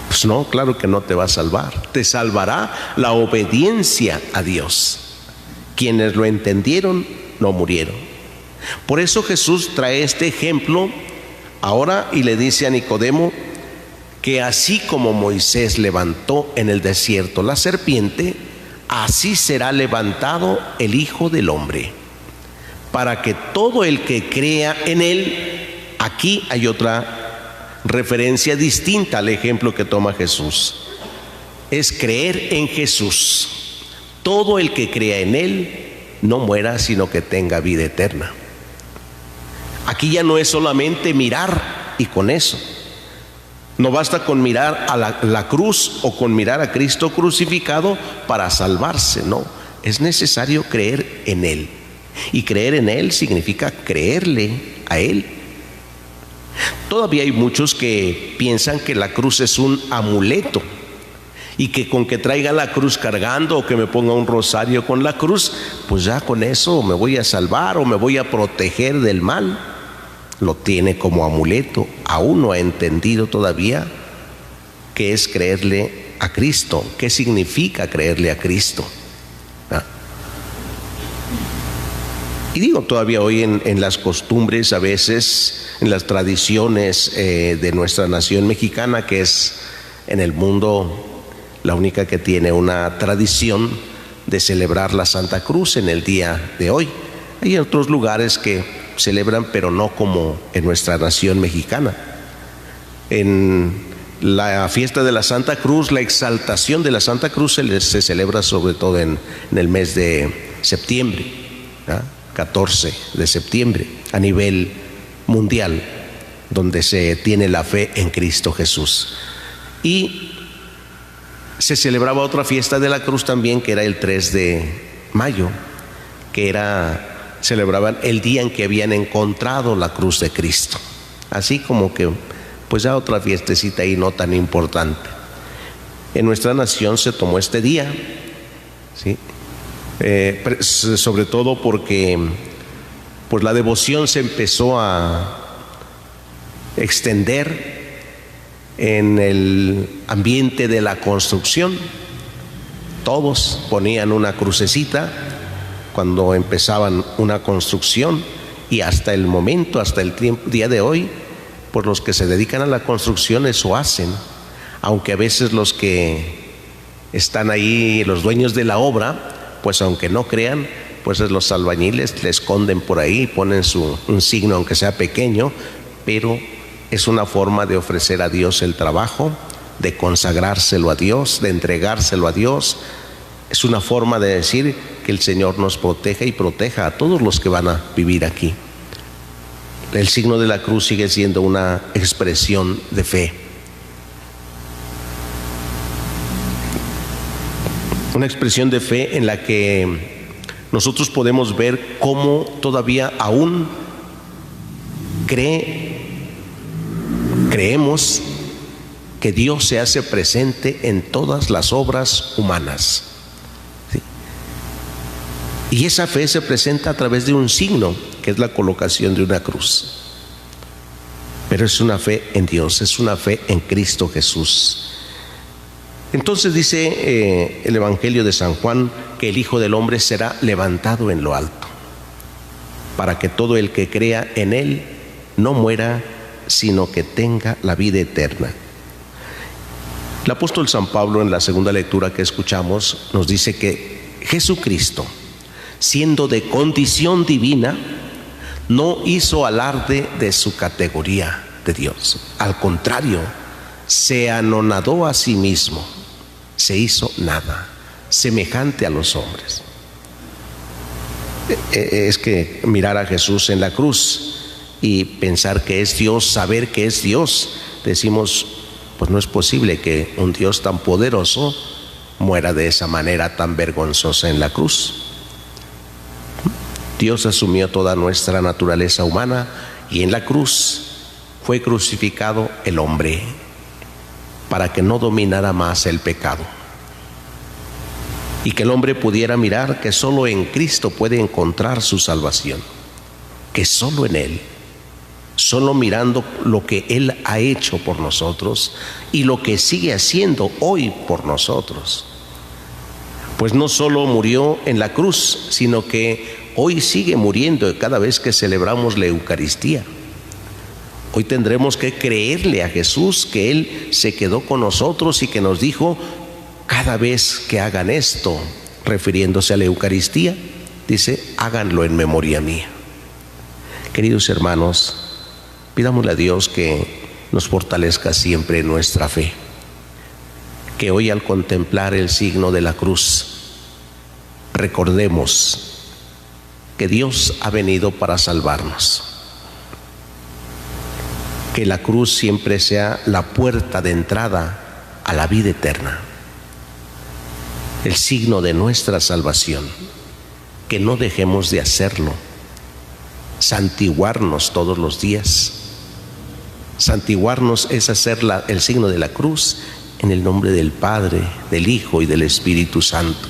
Pues no, claro que no te va a salvar. Te salvará la obediencia a Dios. Quienes lo entendieron no murieron. Por eso Jesús trae este ejemplo ahora y le dice a Nicodemo que así como Moisés levantó en el desierto la serpiente, así será levantado el Hijo del Hombre, para que todo el que crea en él. Aquí hay otra referencia distinta al ejemplo que toma Jesús. Es creer en Jesús. Todo el que crea en él no muera, sino que tenga vida eterna. Aquí ya no es solamente mirar y con eso. No basta con mirar a la cruz o con mirar a Cristo crucificado para salvarse, no. Es necesario creer en Él. Y creer en Él significa creerle a Él. Todavía hay muchos que piensan que la cruz es un amuleto Y que con que traiga la cruz cargando o que me ponga un rosario con la cruz, pues ya con eso me voy a salvar o me voy a proteger del mal. Lo tiene como amuleto. Aún no ha entendido todavía qué es creerle a Cristo, qué significa creerle a Cristo. Y digo, todavía hoy en las costumbres, a veces en las tradiciones de nuestra nación mexicana, que es en el mundo la única que tiene una tradición de celebrar la Santa Cruz en el día de hoy. Hay otros lugares que celebran, pero no como en nuestra nación mexicana. En la fiesta de la Santa Cruz, la exaltación de la Santa Cruz se celebra sobre todo en el mes de septiembre, 14 de septiembre, a nivel mundial, donde se tiene la fe en Cristo Jesús. Y se celebraba otra fiesta de la cruz también, que era el 3 de mayo, que celebraban el día en que habían encontrado la cruz de Cristo. Así como que, pues ya otra fiestecita ahí no tan importante. En nuestra nación se tomó este día, ¿sí? Sobre todo porque pues la devoción se empezó a extender en el ambiente de la construcción. Todos ponían una crucecita cuando empezaban una construcción, y hasta el momento, hasta el día de hoy, pues los que se dedican a la construcción eso hacen, aunque a veces los que están ahí, los dueños de la obra, pues aunque no crean, pues los albañiles le esconden por ahí, ponen un signo aunque sea pequeño, pero es una forma de ofrecer a Dios el trabajo, de consagrárselo a Dios, de entregárselo a Dios. Es una forma de decir que el Señor nos proteja y proteja a todos los que van a vivir aquí. El signo de la cruz sigue siendo una expresión de fe. Una expresión de fe en la que nosotros podemos ver cómo todavía aún creemos que Dios se hace presente en todas las obras humanas, ¿sí? Y esa fe se presenta a través de un signo, que es la colocación de una cruz. Pero es una fe en Dios, es una fe en Cristo Jesús. Entonces dice el Evangelio de San Juan que el Hijo del Hombre será levantado en lo alto, para que todo el que crea en Él no muera, sino que tenga la vida eterna. El apóstol San Pablo, en la segunda lectura que escuchamos, nos dice que Jesucristo, siendo de condición divina, no hizo alarde de su categoría de Dios. Al contrario, se anonadó a sí mismo, se hizo nada, semejante a los hombres. Es que mirar a Jesús en la cruz y pensar que es Dios, saber que es Dios, decimos, pues no es posible que un Dios tan poderoso muera de esa manera tan vergonzosa en la cruz. Dios asumió toda nuestra naturaleza humana y en la cruz fue crucificado el hombre para que no dominara más el pecado y que el hombre pudiera mirar que solo en Cristo puede encontrar su salvación, que solo en Él, solo mirando lo que Él ha hecho por nosotros y lo que sigue haciendo hoy por nosotros. Pues no solo murió en la cruz, sino que hoy sigue muriendo cada vez que celebramos la Eucaristía. Hoy tendremos que creerle a Jesús que Él se quedó con nosotros y que nos dijo, cada vez que hagan esto, refiriéndose a la Eucaristía, dice, háganlo en memoria mía. Queridos hermanos, pidámosle a Dios que nos fortalezca siempre nuestra fe, que hoy al contemplar el signo de la cruz, recordemos que Dios ha venido para salvarnos, que la cruz siempre sea la puerta de entrada a la vida eterna, el signo de nuestra salvación, que no dejemos de hacerlo, santiguarnos todos los días. Santiguarnos es hacer el signo de la cruz en el nombre del Padre, del Hijo y del Espíritu Santo.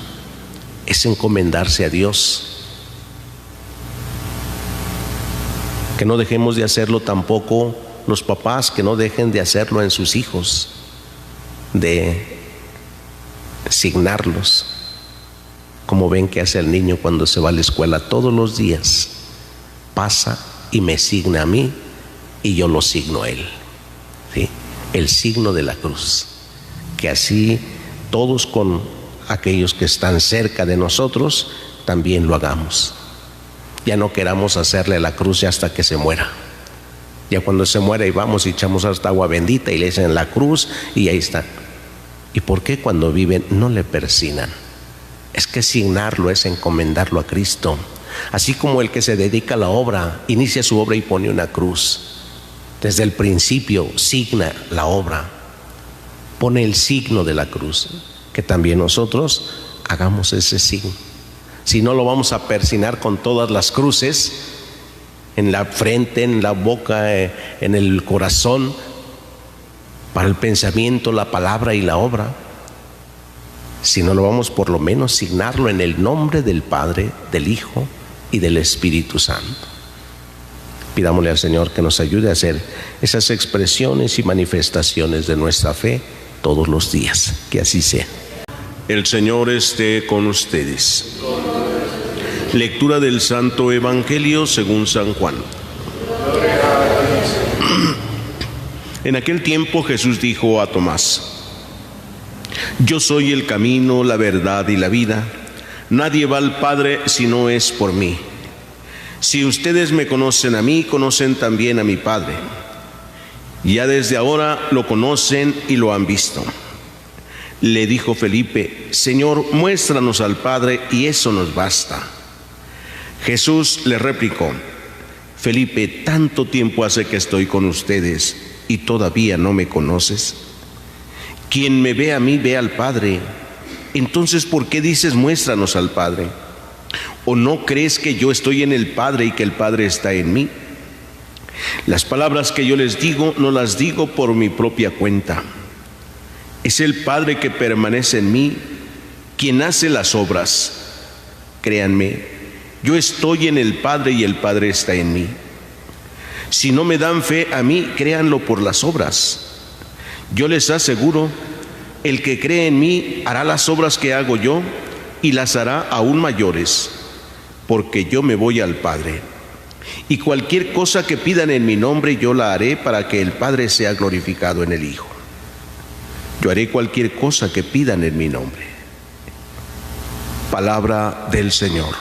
Es encomendarse a Dios. Que no dejemos de hacerlo tampoco los papás, que no dejen de hacerlo en sus hijos, de signarlos, como ven que hace el niño cuando se va a la escuela todos los días. Pasa y me signa a mí y yo lo signo a él, ¿sí? El signo de la cruz. Que así todos con aquellos que están cerca de nosotros también lo hagamos. Ya no queramos hacerle la cruz ya hasta que se muera. Ya cuando se muera y vamos y echamos hasta agua bendita y le echan la cruz y ahí está. ¿Y por qué cuando viven no le persignan? Es que signarlo es encomendarlo a Cristo. Así como el que se dedica a la obra, inicia su obra y pone una cruz. Desde el principio signa la obra, pone el signo de la cruz. Que también nosotros hagamos ese signo. Si no, lo vamos a persignar con todas las cruces, en la frente, en la boca, en el corazón, para el pensamiento, la palabra y la obra. Si no, lo vamos por lo menos signarlo en el nombre del Padre, del Hijo y del Espíritu Santo. Pidámosle al Señor que nos ayude a hacer esas expresiones y manifestaciones de nuestra fe todos los días. Que así sea. El Señor esté con ustedes. Lectura del Santo Evangelio según San Juan. En aquel tiempo Jesús dijo a Tomás: Yo soy el camino, la verdad y la vida. Nadie va al Padre si no es por mí. Si ustedes me conocen a mí, conocen también a mi Padre. Ya desde ahora lo conocen y lo han visto. Le dijo Felipe: Señor, muéstranos al Padre y eso nos basta. Jesús le replicó: Felipe, tanto tiempo hace que estoy con ustedes y todavía no me conoces. Quien me ve a mí ve al Padre. Entonces, ¿por qué dices muéstranos al Padre? ¿O no crees que yo estoy en el Padre y que el Padre está en mí? Las palabras que yo les digo no las digo por mi propia cuenta. Es el Padre que permanece en mí quien hace las obras. Créanme, yo estoy en el Padre y el Padre está en mí. Si no me dan fe a mí, créanlo por las obras. Yo les aseguro, el que cree en mí hará las obras que hago yo y las hará aún mayores, porque yo me voy al Padre. Y cualquier cosa que pidan en mi nombre, yo la haré para que el Padre sea glorificado en el Hijo. Yo haré cualquier cosa que pidan en mi nombre. Palabra del Señor.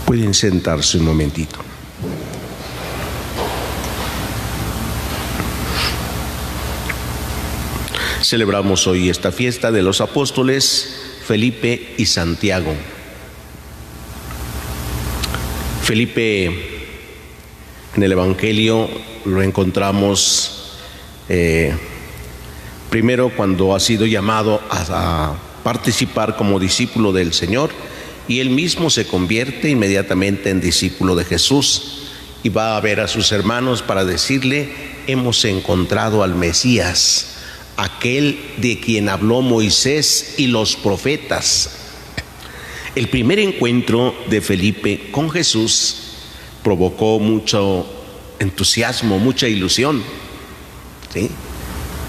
Pueden sentarse un momentito. Celebramos hoy esta fiesta de los apóstoles Felipe y Santiago. Felipe, en el Evangelio lo encontramos primero cuando ha sido llamado a participar como discípulo del Señor, y él mismo se convierte inmediatamente en discípulo de Jesús y va a ver a sus hermanos para decirle: hemos encontrado al Mesías, aquel de quien habló Moisés y los profetas. El primer encuentro de Felipe con Jesús provocó mucho entusiasmo, mucha ilusión, ¿sí?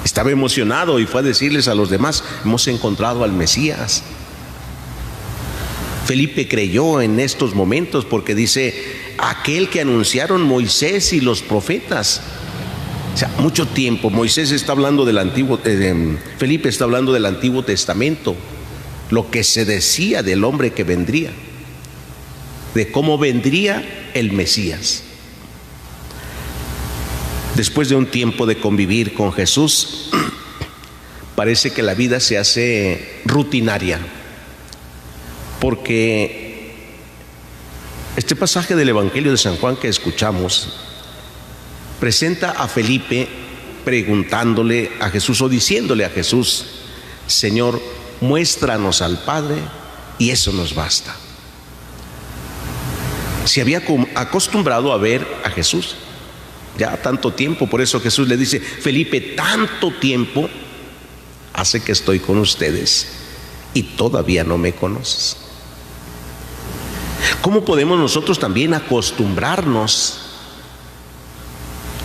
Estaba emocionado y fue a decirles a los demás: hemos encontrado al Mesías. Felipe creyó en estos momentos porque dice: aquel que anunciaron Moisés y los profetas. O sea, mucho tiempo. Moisés está hablando del Felipe está hablando del Antiguo Testamento, lo que se decía del hombre que vendría, de cómo vendría el Mesías. Después de un tiempo de convivir con Jesús, parece que la vida se hace rutinaria, porque este pasaje del Evangelio de San Juan que escuchamos presenta a Felipe preguntándole a Jesús o diciéndole a Jesús: Señor, muéstranos al Padre y eso nos basta. Se había acostumbrado a ver a Jesús Ya tanto tiempo. Por eso Jesús le dice: Felipe, tanto tiempo hace que estoy con ustedes y todavía no me conoces. ¿Cómo podemos nosotros también acostumbrarnos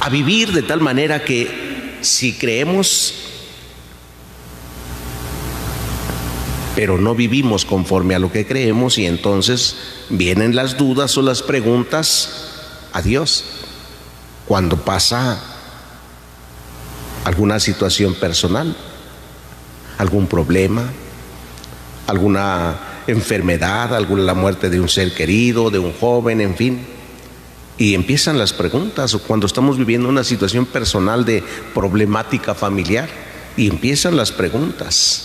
a vivir de tal manera que si creemos, pero no vivimos conforme a lo que creemos, y entonces vienen las dudas o las preguntas a Dios cuando pasa alguna situación personal, algún problema, alguna enfermedad, la muerte de un ser querido, de un joven, en fin? Y empiezan las preguntas, o cuando estamos viviendo una situación personal de problemática familiar, y empiezan las preguntas: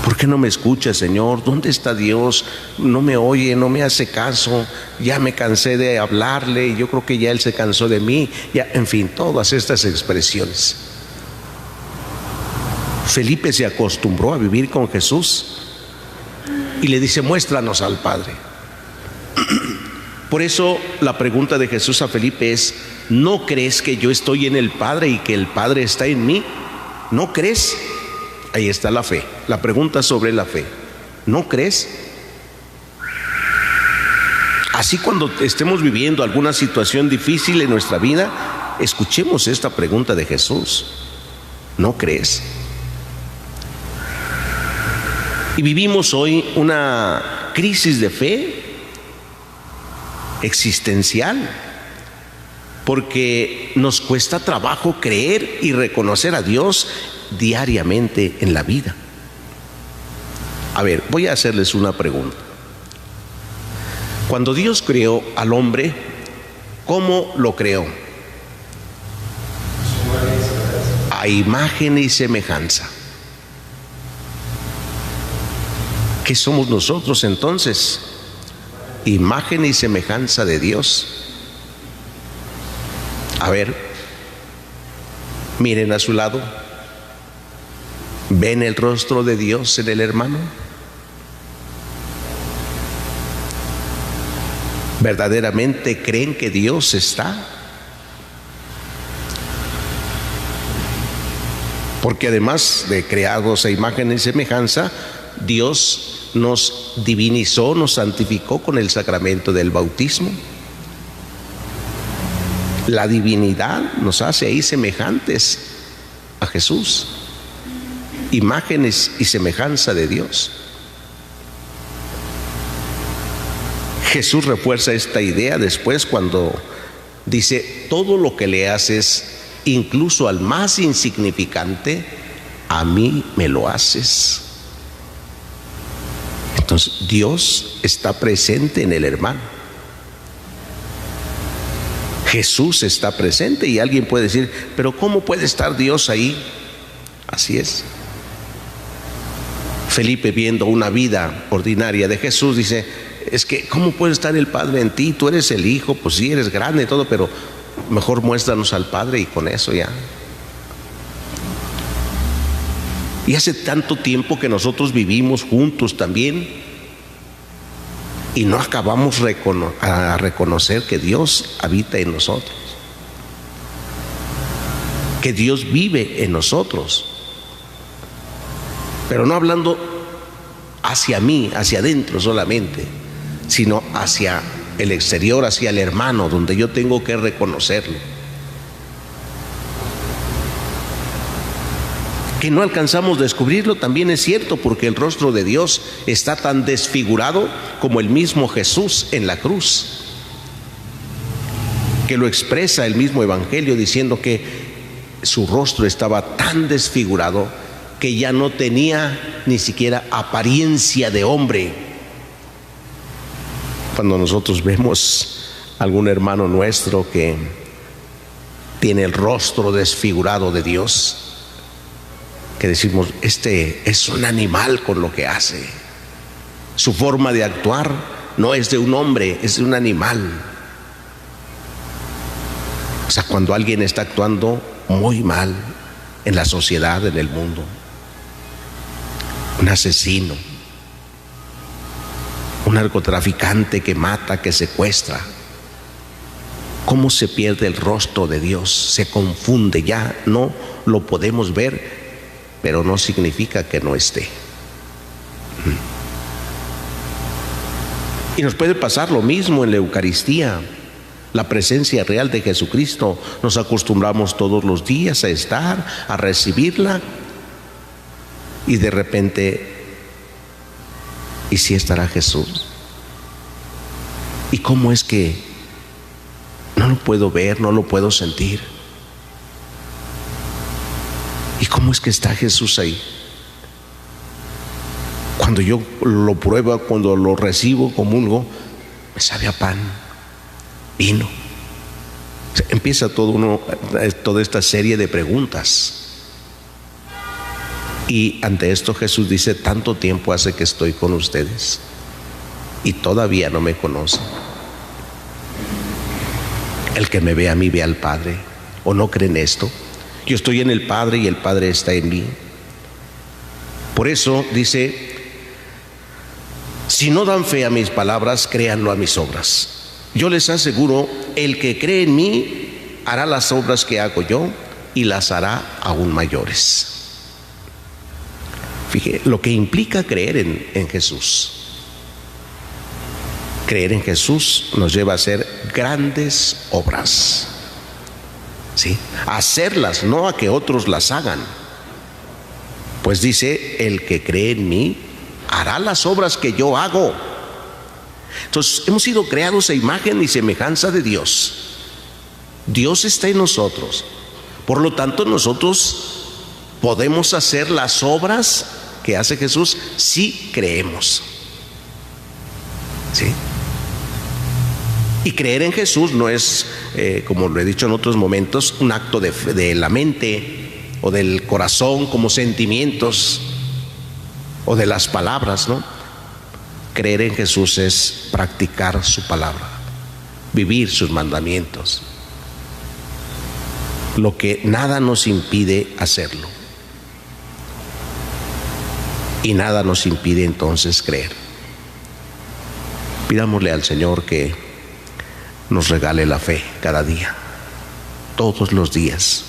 ¿por qué no me escucha, Señor? ¿Dónde está Dios? No me oye, no me hace caso. Ya me cansé de hablarle y yo creo que ya Él se cansó de mí. Ya, en fin, todas estas expresiones. Felipe se acostumbró a vivir con Jesús y le dice: muéstranos al Padre. Por eso la pregunta de Jesús a Felipe es: ¿no crees que yo estoy en el Padre y que el Padre está en mí? ¿No crees? Ahí está la fe. La pregunta sobre la fe: ¿no crees? Así, cuando estemos viviendo alguna situación difícil en nuestra vida, escuchemos esta pregunta de Jesús: ¿no crees? Y vivimos hoy una crisis de fe existencial, porque nos cuesta trabajo creer y reconocer a Dios diariamente en la vida. A ver, voy a hacerles una pregunta. Cuando Dios creó al hombre, ¿cómo lo creó? A imagen y semejanza. ¿Qué somos nosotros entonces? Imagen y semejanza de Dios. A ver, miren a su lado. ¿Ven el rostro de Dios en el hermano? ¿Verdaderamente creen que Dios está? Porque además de creados a imagen y semejanza, Dios nos divinizó, nos santificó con el sacramento del bautismo. La divinidad nos hace ahí semejantes a Jesús, imágenes y semejanza de Dios. Jesús refuerza esta idea después cuando dice: todo lo que le haces, incluso al más insignificante, a mí me lo haces. Entonces Dios está presente en el hermano. Jesús está presente, y alguien puede decir: pero ¿cómo puede estar Dios ahí? Así es. Felipe, viendo una vida ordinaria de Jesús, dice: es que ¿cómo puede estar el Padre en ti? Tú eres el Hijo, pues sí, eres grande y todo, pero mejor muéstranos al Padre y con eso ya. Y hace tanto tiempo que nosotros vivimos juntos también, y no acabamos a reconocer que Dios habita en nosotros, que Dios vive en nosotros. Pero no hablando hacia mí, hacia adentro solamente, sino hacia el exterior, hacia el hermano, donde yo tengo que reconocerlo. Que no alcanzamos a descubrirlo también es cierto, porque el rostro de Dios está tan desfigurado como el mismo Jesús en la cruz, que lo expresa el mismo Evangelio diciendo que su rostro estaba tan desfigurado que ya no tenía ni siquiera apariencia de hombre. Cuando nosotros vemos a algún hermano nuestro que tiene el rostro desfigurado de Dios, que decimos: este es un animal con lo que hace. Su forma de actuar no es de un hombre, es de un animal. O sea, cuando alguien está actuando muy mal en la sociedad, en el mundo, un asesino, un narcotraficante que mata, que secuestra, cómo se pierde el rostro de Dios, se confunde, ya no lo podemos ver, pero no significa que no esté. Y nos puede pasar lo mismo en la Eucaristía, la presencia real de Jesucristo. Nos acostumbramos todos los días a estar, a recibirla, y de repente, ¿y si estará Jesús? ¿Y cómo es que no lo puedo ver, no lo puedo sentir? ¿Y cómo es que está Jesús ahí? Cuando yo lo pruebo, cuando lo recibo, comulgo, me sabe a pan, vino. Empieza toda esta serie de preguntas. Y ante esto Jesús dice: tanto tiempo hace que estoy con ustedes y todavía no me conocen. El que me ve a mí ve al Padre. ¿O no creen esto? Yo estoy en el Padre y el Padre está en mí. Por eso dice: si no dan fe a mis palabras, créanlo a mis obras. Yo les aseguro, el que cree en mí hará las obras que hago yo y las hará aún mayores. Fíjate lo que implica creer en Jesús. Creer en Jesús nos lleva a hacer grandes obras, ¿sí? A hacerlas, no a que otros las hagan. Pues dice: el que cree en mí hará las obras que yo hago. Entonces hemos sido creados a imagen y semejanza de Dios. Dios está en nosotros. Por lo tanto, nosotros podemos hacer las obras que hace Jesús si creemos, ¿sí? Y creer en Jesús no es, como lo he dicho en otros momentos, un acto de la mente o del corazón, como sentimientos, o de las palabras, ¿no? Creer en Jesús es practicar su palabra, vivir sus mandamientos, lo que nada nos impide hacerlo. Y nada nos impide entonces creer. Pidámosle al Señor que nos regale la fe cada día, todos los días,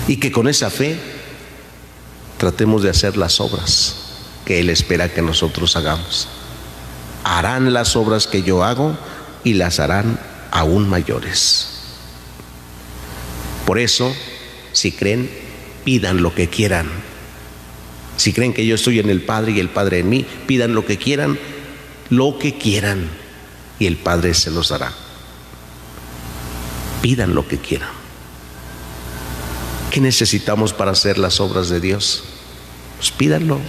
y que con esa fe tratemos de hacer las obras que Él espera que nosotros hagamos. Harán las obras que yo hago y las harán aún mayores. Por eso, si creen, pidan lo que quieran. Si creen que yo estoy en el Padre y el Padre en mí, pidan lo que quieran, y el Padre se los dará. Pidan lo que quieran. ¿Qué necesitamos para hacer las obras de Dios? Pues pídanlo.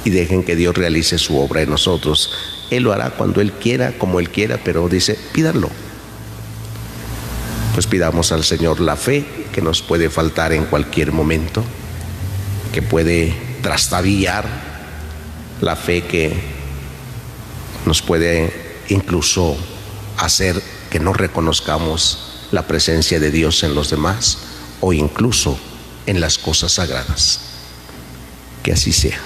Y dejen que Dios realice su obra en nosotros. Él lo hará cuando Él quiera, como Él quiera, pero dice: pídanlo. Pues pidamos al Señor la fe, que nos puede faltar en cualquier momento, que puede trastabillar, la fe que nos puede incluso hacer que no reconozcamos la presencia de Dios en los demás o incluso en las cosas sagradas. Que así sea.